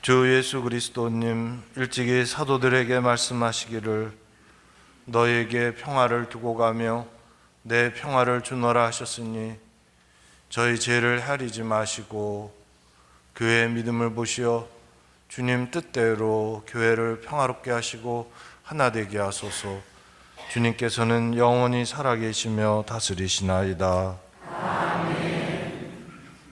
S3: 주 예수 그리스도님, 일찍이 사도들에게 말씀하시기를 너에게 평화를 두고 가며 내 평화를 주노라 하셨으니 저희 죄를 헤아리지 마시고 교회의 믿음을 보시어 주님 뜻대로 교회를 평화롭게 하시고 하나 되게 하소서. 주님께서는 영원히 살아계시며 다스리시나이다. 아멘.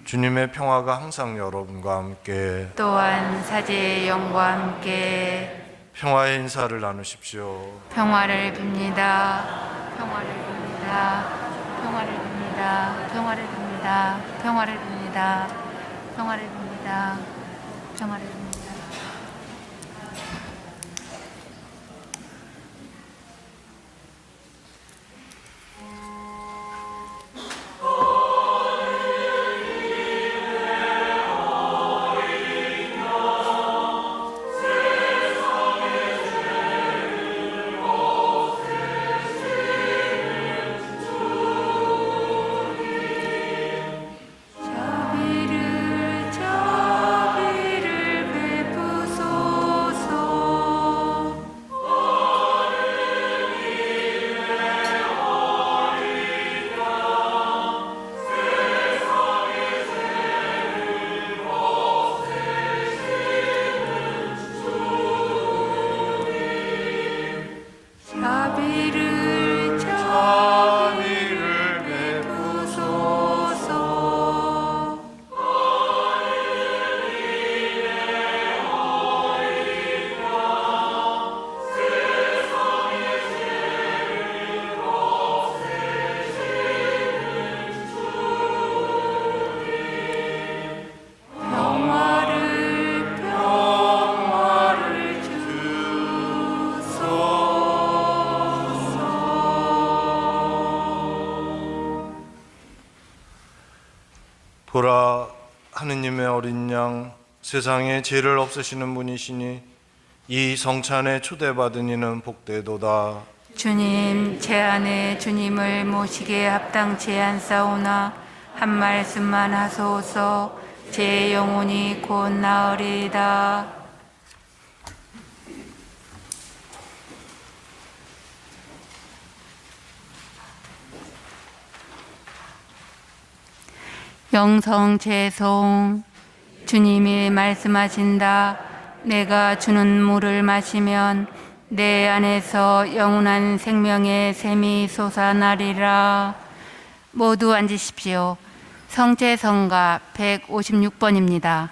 S3: 주님의 평화가 항상 여러분과 함께,
S2: 또한 사제의 영과 함께
S3: 평화의 인사를 나누십시오.
S2: 평화를 빕니다. 평화를 빕니다. 평화를 빕니다. 평화를 빕니다. 평화를 빕니다. 평화를 빕니다. 평화를 빕니다. 자비를 베푸소서. 자비를 베푸소서. 평화를 주소서.
S3: 보라, 하느님의 어린 양, 세상에 죄를 없애시는 분이시니 이 성찬에 초대받은 이는 복되도다.
S2: 주님, 제 안에 주님을 모시기에 합당치 않사오나 한 말씀만 하소서. 제 영혼이 곧 나으리이다. 영성 제송. 주님이 말씀하신다. 내가 주는 물을 마시면 내 안에서 영원한 생명의 샘이 솟아나리라. 모두 앉으십시오. 성제성가 156번입니다.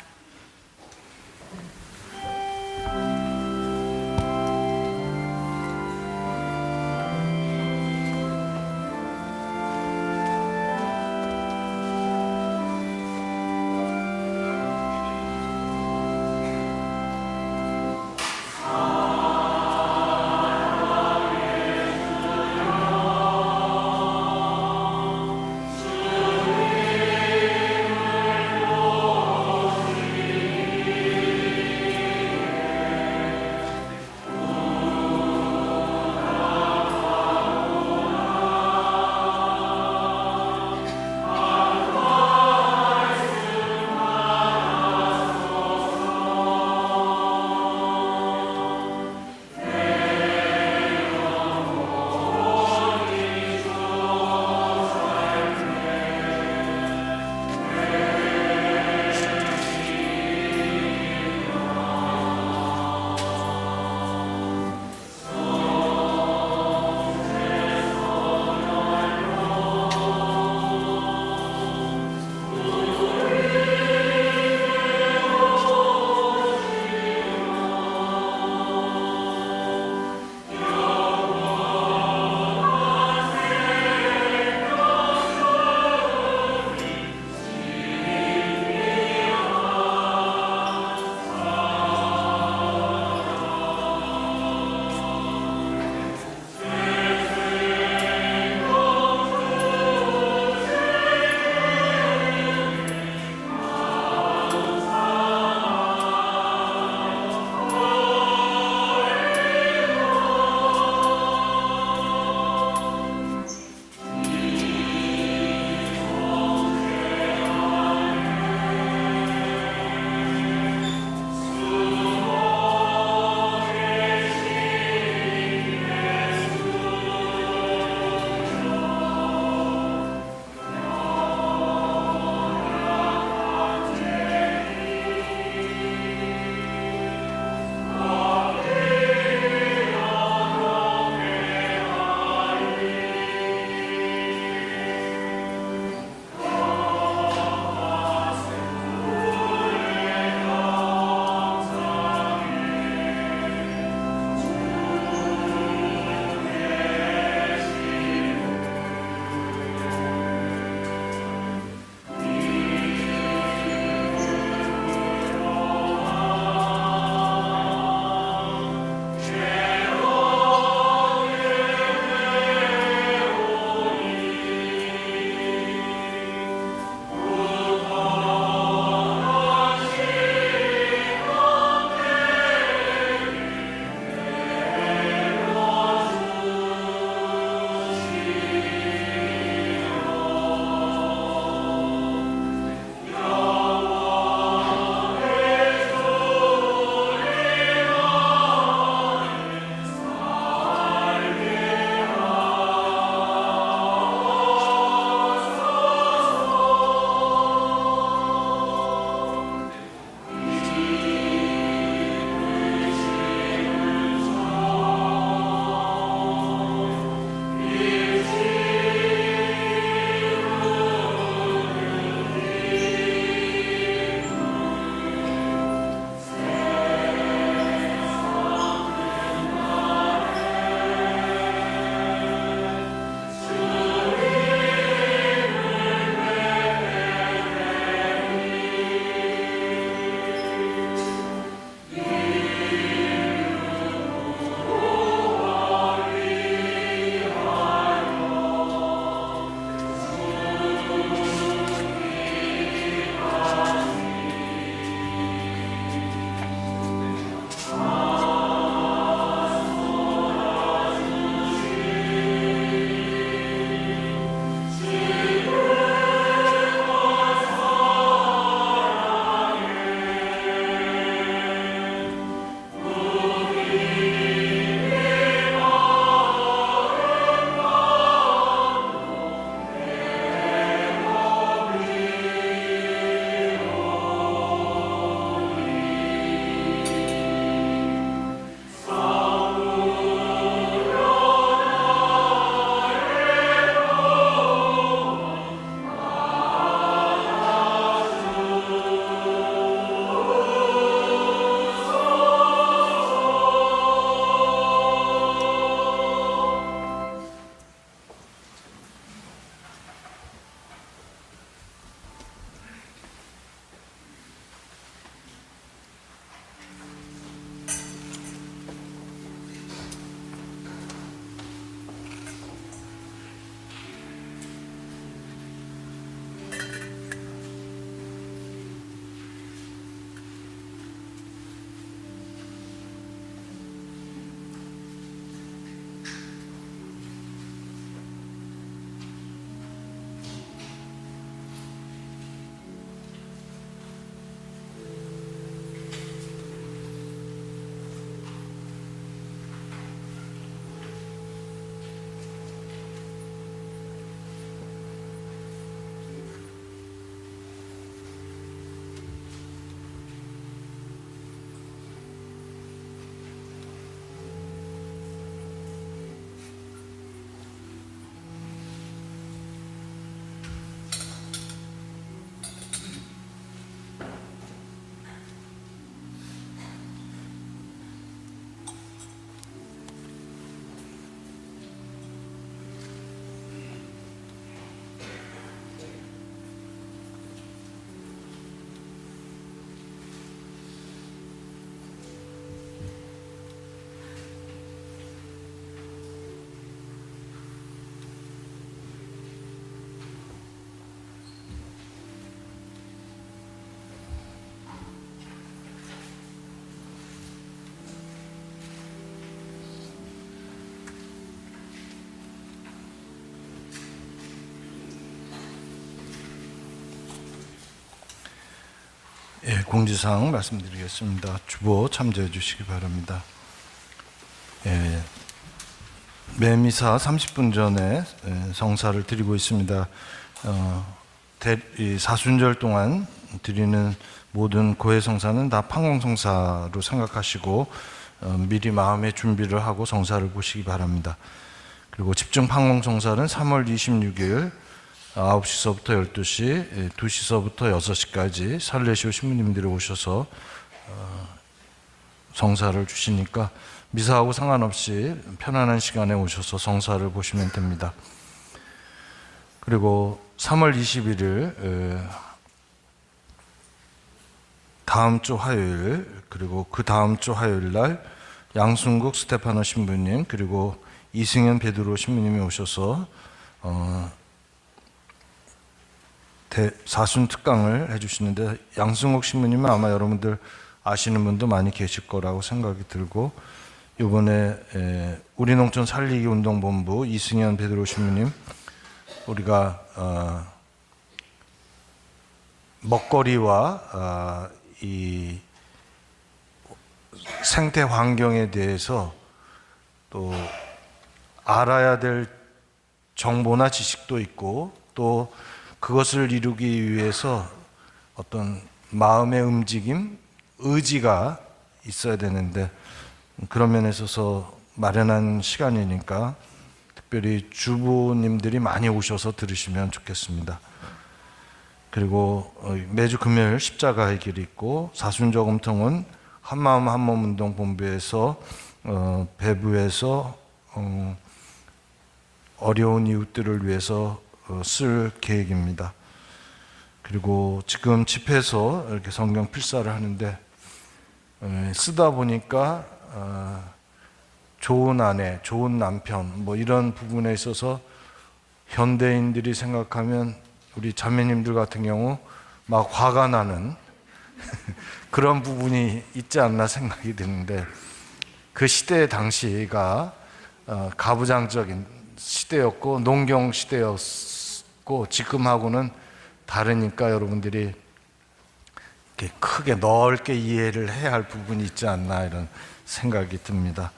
S3: 예, 공지사항 말씀드리겠습니다. 주보 참조해 주시기 바랍니다. 예, 매미사 30분 전에 성사를 드리고 있습니다. 이 사순절 동안 드리는 모든 고해 성사는 다 판공성사로 생각하시고 미리 마음의 준비를 하고 성사를 보시기 바랍니다. 그리고 집중 판공성사는 3월 26일 9시서부터 12시, 2시서부터 6시까지 설레시오 신부님들이 오셔서 성사를 주시니까 미사하고 상관없이 편안한 시간에 오셔서 성사를 보시면 됩니다. 그리고 3월 21일 다음 주 화요일, 그리고 그 다음 주 화요일 날 양순국 스테파노 신부님, 그리고 이승현 베드로 신부님이 오셔서 사순 특강을 해주시는데, 양승옥 신부님은 아마 여러분들 아시는 분도 많이 계실 거라고 생각이 들고, 이번에 우리 농촌 살리기 운동본부 이승현 베드로 신부님, 우리가 먹거리와 이 생태 환경에 대해서 또 알아야 될 정보나 지식도 있고, 또 그것을 이루기 위해서 어떤 마음의 움직임, 의지가 있어야 되는데, 그런 면에 있어서 마련한 시간이니까 특별히 주부님들이 많이 오셔서 들으시면 좋겠습니다. 그리고 매주 금요일 십자가의 길이 있고, 사순저금통은 한마음 한몸 운동 본부에서 배부에서 어려운 이웃들을 위해서 쓸 계획입니다. 그리고 지금 집에서 이렇게 성경 필사를 하는데, 쓰다 보니까 좋은 아내, 좋은 남편, 뭐 이런 부분에 있어서 현대인들이 생각하면 우리 자매님들 같은 경우 막 화가 나는 그런 부분이 있지 않나 생각이 드는데, 그 시대 당시가 가부장적인 시대였고 농경 시대였고 지금하고는 다르니까 여러분들이 이렇게 크게 넓게 이해를 해야 할 부분이 있지 않나 이런 생각이 듭니다.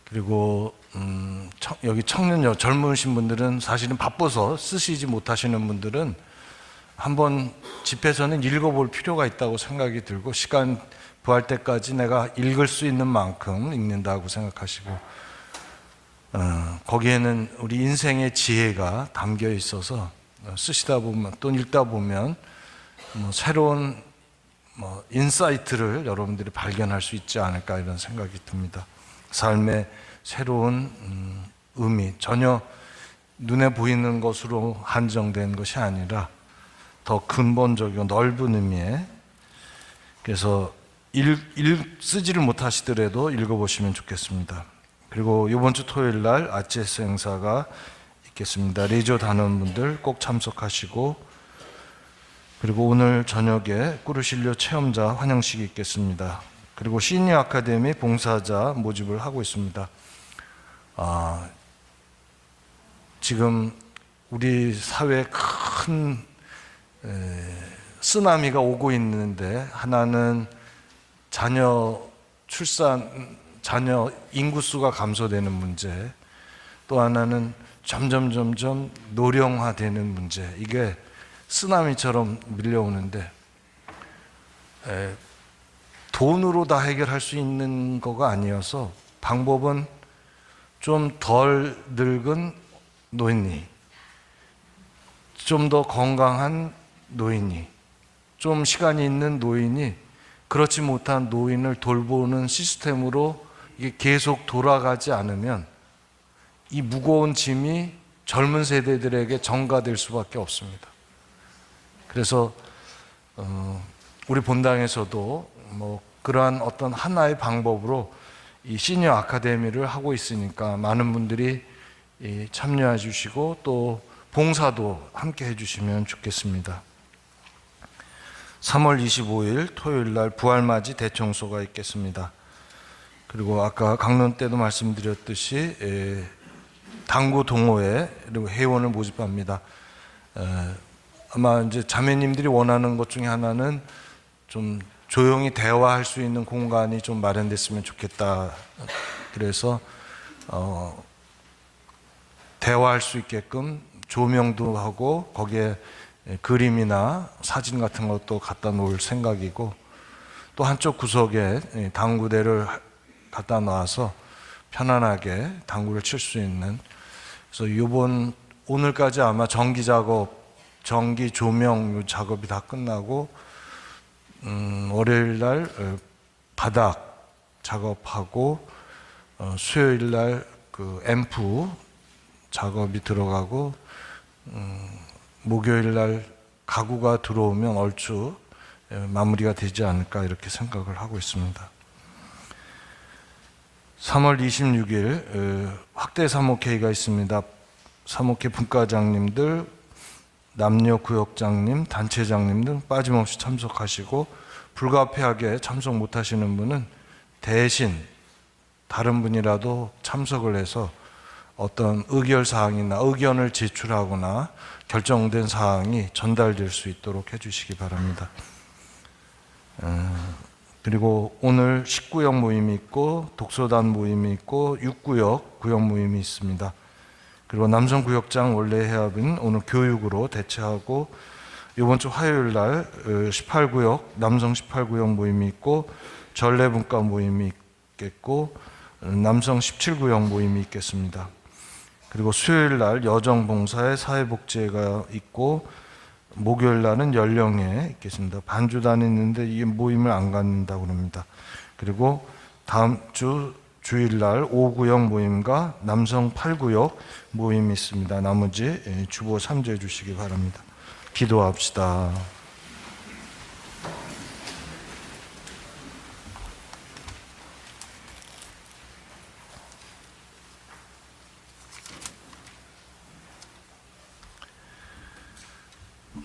S3: 그리고 여기 청년 젊으신 분들은 사실은 바빠서 쓰시지 못하시는 분들은 한번 집에서는 읽어볼 필요가 있다고 생각이 들고, 시간 구할 때까지 내가 읽을 수 있는 만큼 읽는다고 생각하시고, 거기에는 우리 인생의 지혜가 담겨 있어서 쓰시다 보면 또 읽다 보면 새로운 인사이트를 여러분들이 발견할 수 있지 않을까 이런 생각이 듭니다. 삶의 새로운 의미, 전혀 눈에 보이는 것으로 한정된 것이 아니라 더 근본적이고 넓은 의미에, 그래서 쓰지를 못하시더라도 읽어보시면 좋겠습니다. 그리고 이번 주 토요일 날 아치에스 행사가 있겠습니다. 레이저 단원분들 꼭 참석하시고, 그리고 오늘 저녁에 꾸르실료 체험자 환영식이 있겠습니다. 그리고 시니어 아카데미 봉사자 모집을 하고 있습니다. 지금 우리 사회에 큰 쓰나미가 오고 있는데, 하나는 자녀 인구수가 감소되는 문제, 또 하나는 점점 노령화되는 문제, 이게 쓰나미처럼 밀려오는데 돈으로 다 해결할 수 있는 거가 아니어서 방법은 좀 덜 늙은 노인이, 좀 더 건강한 노인이, 좀 시간이 있는 노인이 그렇지 못한 노인을 돌보는 시스템으로 이게 계속 돌아가지 않으면 이 무거운 짐이 젊은 세대들에게 전가될 수밖에 없습니다. 그래서 우리 본당에서도 그러한 어떤 하나의 방법으로 이 시니어 아카데미를 하고 있으니까 많은 분들이 참여해 주시고 또 봉사도 함께 해주시면 좋겠습니다. 3월 25일 토요일 날 부활맞이 대청소가 있겠습니다. 그리고 아까 강론 때도 말씀드렸듯이 당구 동호회 그리고 회원을 모집합니다. 아마 이제 자매님들이 원하는 것 중에 하나는 좀 조용히 대화할 수 있는 공간이 좀 마련됐으면 좋겠다. 그래서 대화할 수 있게끔 조명도 하고 거기에 그림이나 사진 같은 것도 갖다 놓을 생각이고, 또 한쪽 구석에 당구대를 갖다 놔서 편안하게 당구를 칠 수 있는, 그래서 오늘까지 아마 전기 조명 작업이 다 끝나고 월요일 날 바닥 작업하고 수요일 날 그 앰프 작업이 들어가고 목요일 날 가구가 들어오면 얼추 마무리가 되지 않을까 이렇게 생각을 하고 있습니다. 3월 26일 확대 사목회의가 있습니다. 사목회 분과장님들, 남녀 구역장님, 단체장님 등 빠짐없이 참석하시고, 불가피하게 참석 못하시는 분은 대신 다른 분이라도 참석을 해서 어떤 의결사항이나 의견을 제출하거나 결정된 사항이 전달될 수 있도록 해주시기 바랍니다. 그리고 오늘 19역 모임이 있고 독서단 모임이 있고 6구역 구역 모임이 있습니다. 그리고 남성구역장 원래 해압은 오늘 교육으로 대체하고, 이번 주 화요일 날 18구역 남성 18구역 모임이 있고 전래분과 모임이 있겠고 남성 17구역 모임이 있겠습니다. 그리고 수요일 날 여정봉사의 사회복지회가 있고 목요일 날은 연령회 있겠습니다. 반주단이 있는데 이 모임을 안 갖는다고 합니다. 그리고 다음 주 주일 날 5구역 모임과 남성 8구역 모임이 있습니다. 나머지 주보 참조해 주시기 바랍니다. 기도합시다.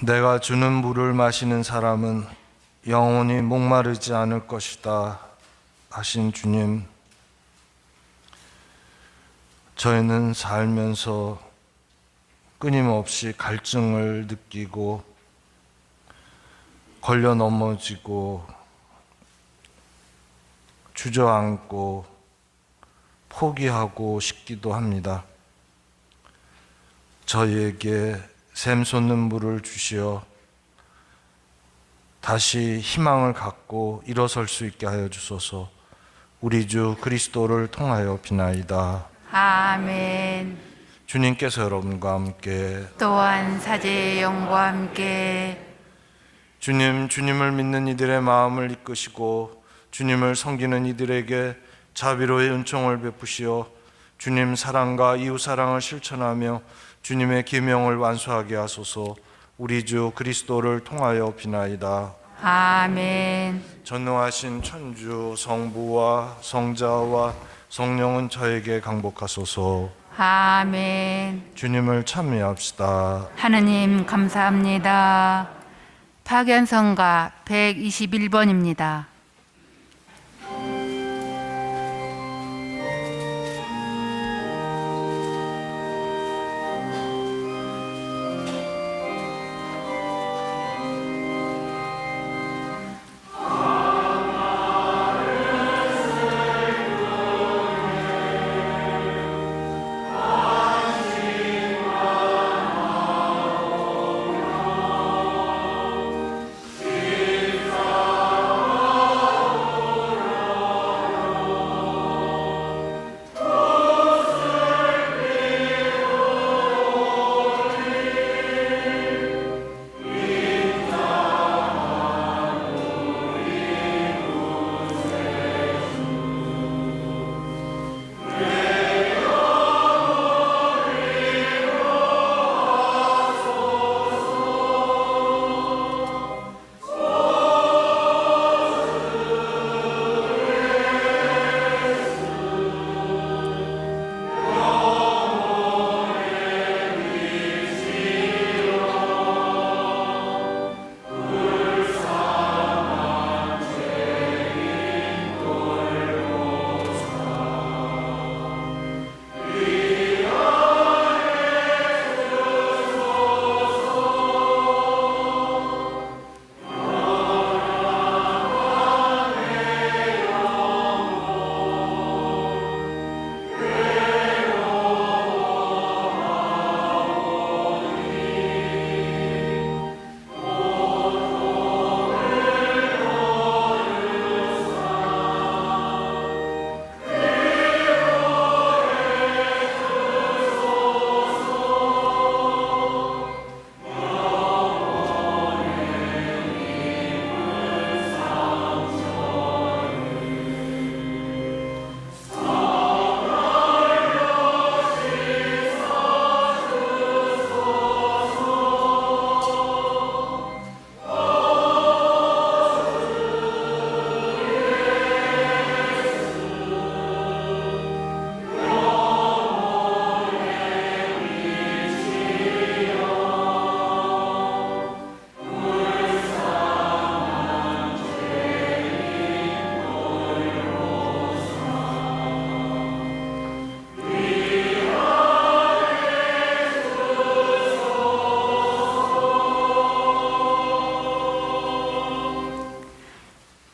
S3: 내가 주는 물을 마시는 사람은 영원히 목마르지 않을 것이다 하신 주님, 저희는 살면서 끊임없이 갈증을 느끼고 걸려 넘어지고 주저앉고 포기하고 싶기도 합니다. 저희에게 샘솟는 물을 주시어 다시 희망을 갖고 일어설 수 있게 하여 주소서. 우리 주 그리스도를 통하여 비나이다.
S2: 아멘.
S3: 주님께서 여러분과 함께,
S2: 또한 사제의 영과 함께
S3: 주님을 믿는 이들의 마음을 이끄시고 주님을 섬기는 이들에게 자비로의 은총을 베푸시어 주님 사랑과 이웃 사랑을 실천하며 주님의 계명을 완수하게 하소서. 우리 주 그리스도를 통하여 비나이다.
S2: 아멘.
S3: 전능하신 천주 성부와 성자와 성령은 저에게 강복하소서.
S2: 아멘.
S3: 주님을 찬미합시다.
S2: 하느님 감사합니다. 파견성가 121번입니다.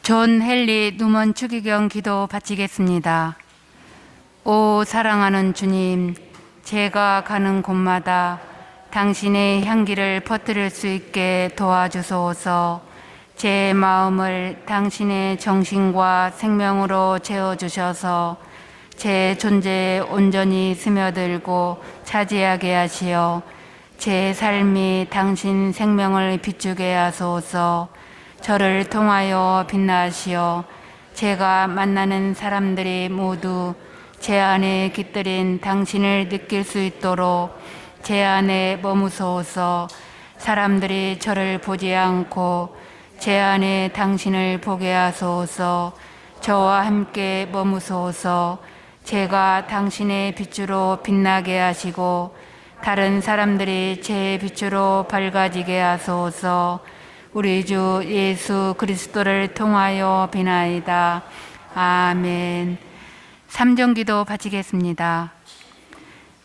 S2: 존 헨리 누먼 추기경 기도 바치겠습니다. 오 사랑하는 주님, 제가 가는 곳마다 당신의 향기를 퍼뜨릴 수 있게 도와주소서. 제 마음을 당신의 정신과 생명으로 채워주셔서 제 존재에 온전히 스며들고 차지하게 하시어 제 삶이 당신 생명을 비추게 하소서. 저를 통하여 빛나시어 제가 만나는 사람들이 모두 제 안에 깃들인 당신을 느낄 수 있도록 제 안에 머무소서. 사람들이 저를 보지 않고 제 안에 당신을 보게 하소서. 저와 함께 머무소서. 제가 당신의 빛으로 빛나게 하시고 다른 사람들이 제 빛으로 밝아지게 하소서. 우리 주 예수 그리스도를 통하여 비나이다. 아멘. 삼정기도 바치겠습니다.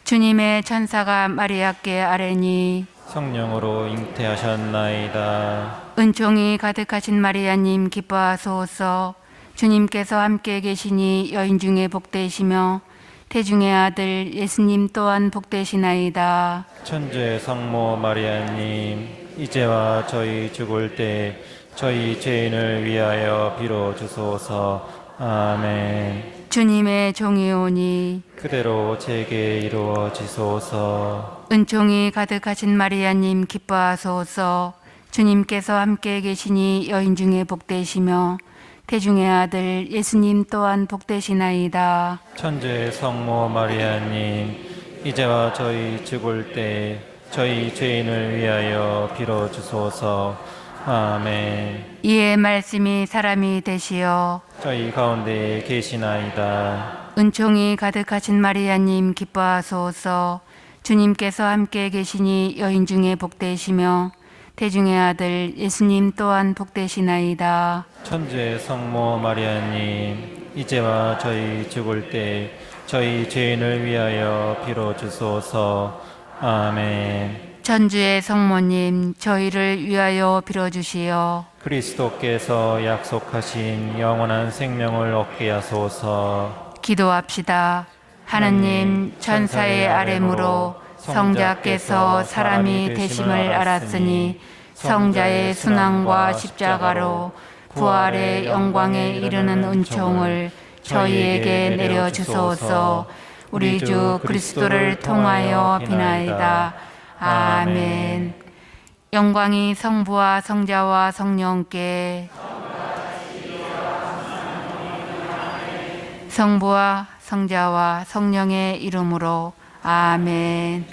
S2: 주님의 천사가 마리아께 아뢰니
S4: 성령으로 잉태하셨나이다.
S2: 은총이 가득하신 마리아님 기뻐하소서. 주님께서 함께 계시니 여인 중에 복되시며 태중의 아들 예수님 또한 복되시나이다.
S4: 천주의 성모 마리아님, 이제와 저희 죽을 때 저희 죄인을 위하여 빌어주소서. 아멘.
S2: 주님의 종이 오니
S4: 그대로 제게 이루어지소서.
S2: 은총이 가득하신 마리아님 기뻐하소서. 주님께서 함께 계시니 여인 중에 복되시며 태중의 아들 예수님 또한 복되시나이다.
S4: 천주의 성모 마리아님, 이제와 저희 죽을 때 저희 죄인을 위하여 빌어주소서. 아멘.
S2: 이의 말씀이 사람이 되시어
S4: 저희 가운데 계시나이다.
S2: 은총이 가득하신 마리아님 기뻐하소서. 주님께서 함께 계시니 여인 중에 복되시며 태중의 아들 예수님 또한 복되시나이다.
S4: 천주의 성모 마리아님, 이제와 저희 죽을 때 저희 죄인을 위하여 빌어주소서. 아멘.
S2: 천주의 성모님, 저희를 위하여 빌어주시어
S4: 그리스도께서 약속하신 영원한 생명을 얻게 하소서.
S2: 기도합시다. 하느님 천사의 아뢰므로 성자께서 사람이 되심을 알았으니 성자의 순환과 십자가로 부활의 영광에 이르는 은총을 저희에게 내려주소서. 우리 주 그리스도를 통하여 비나이다. 아멘. 영광이 성부와 성자와 성령께 성부와 성자와 성령의 이름으로 아멘.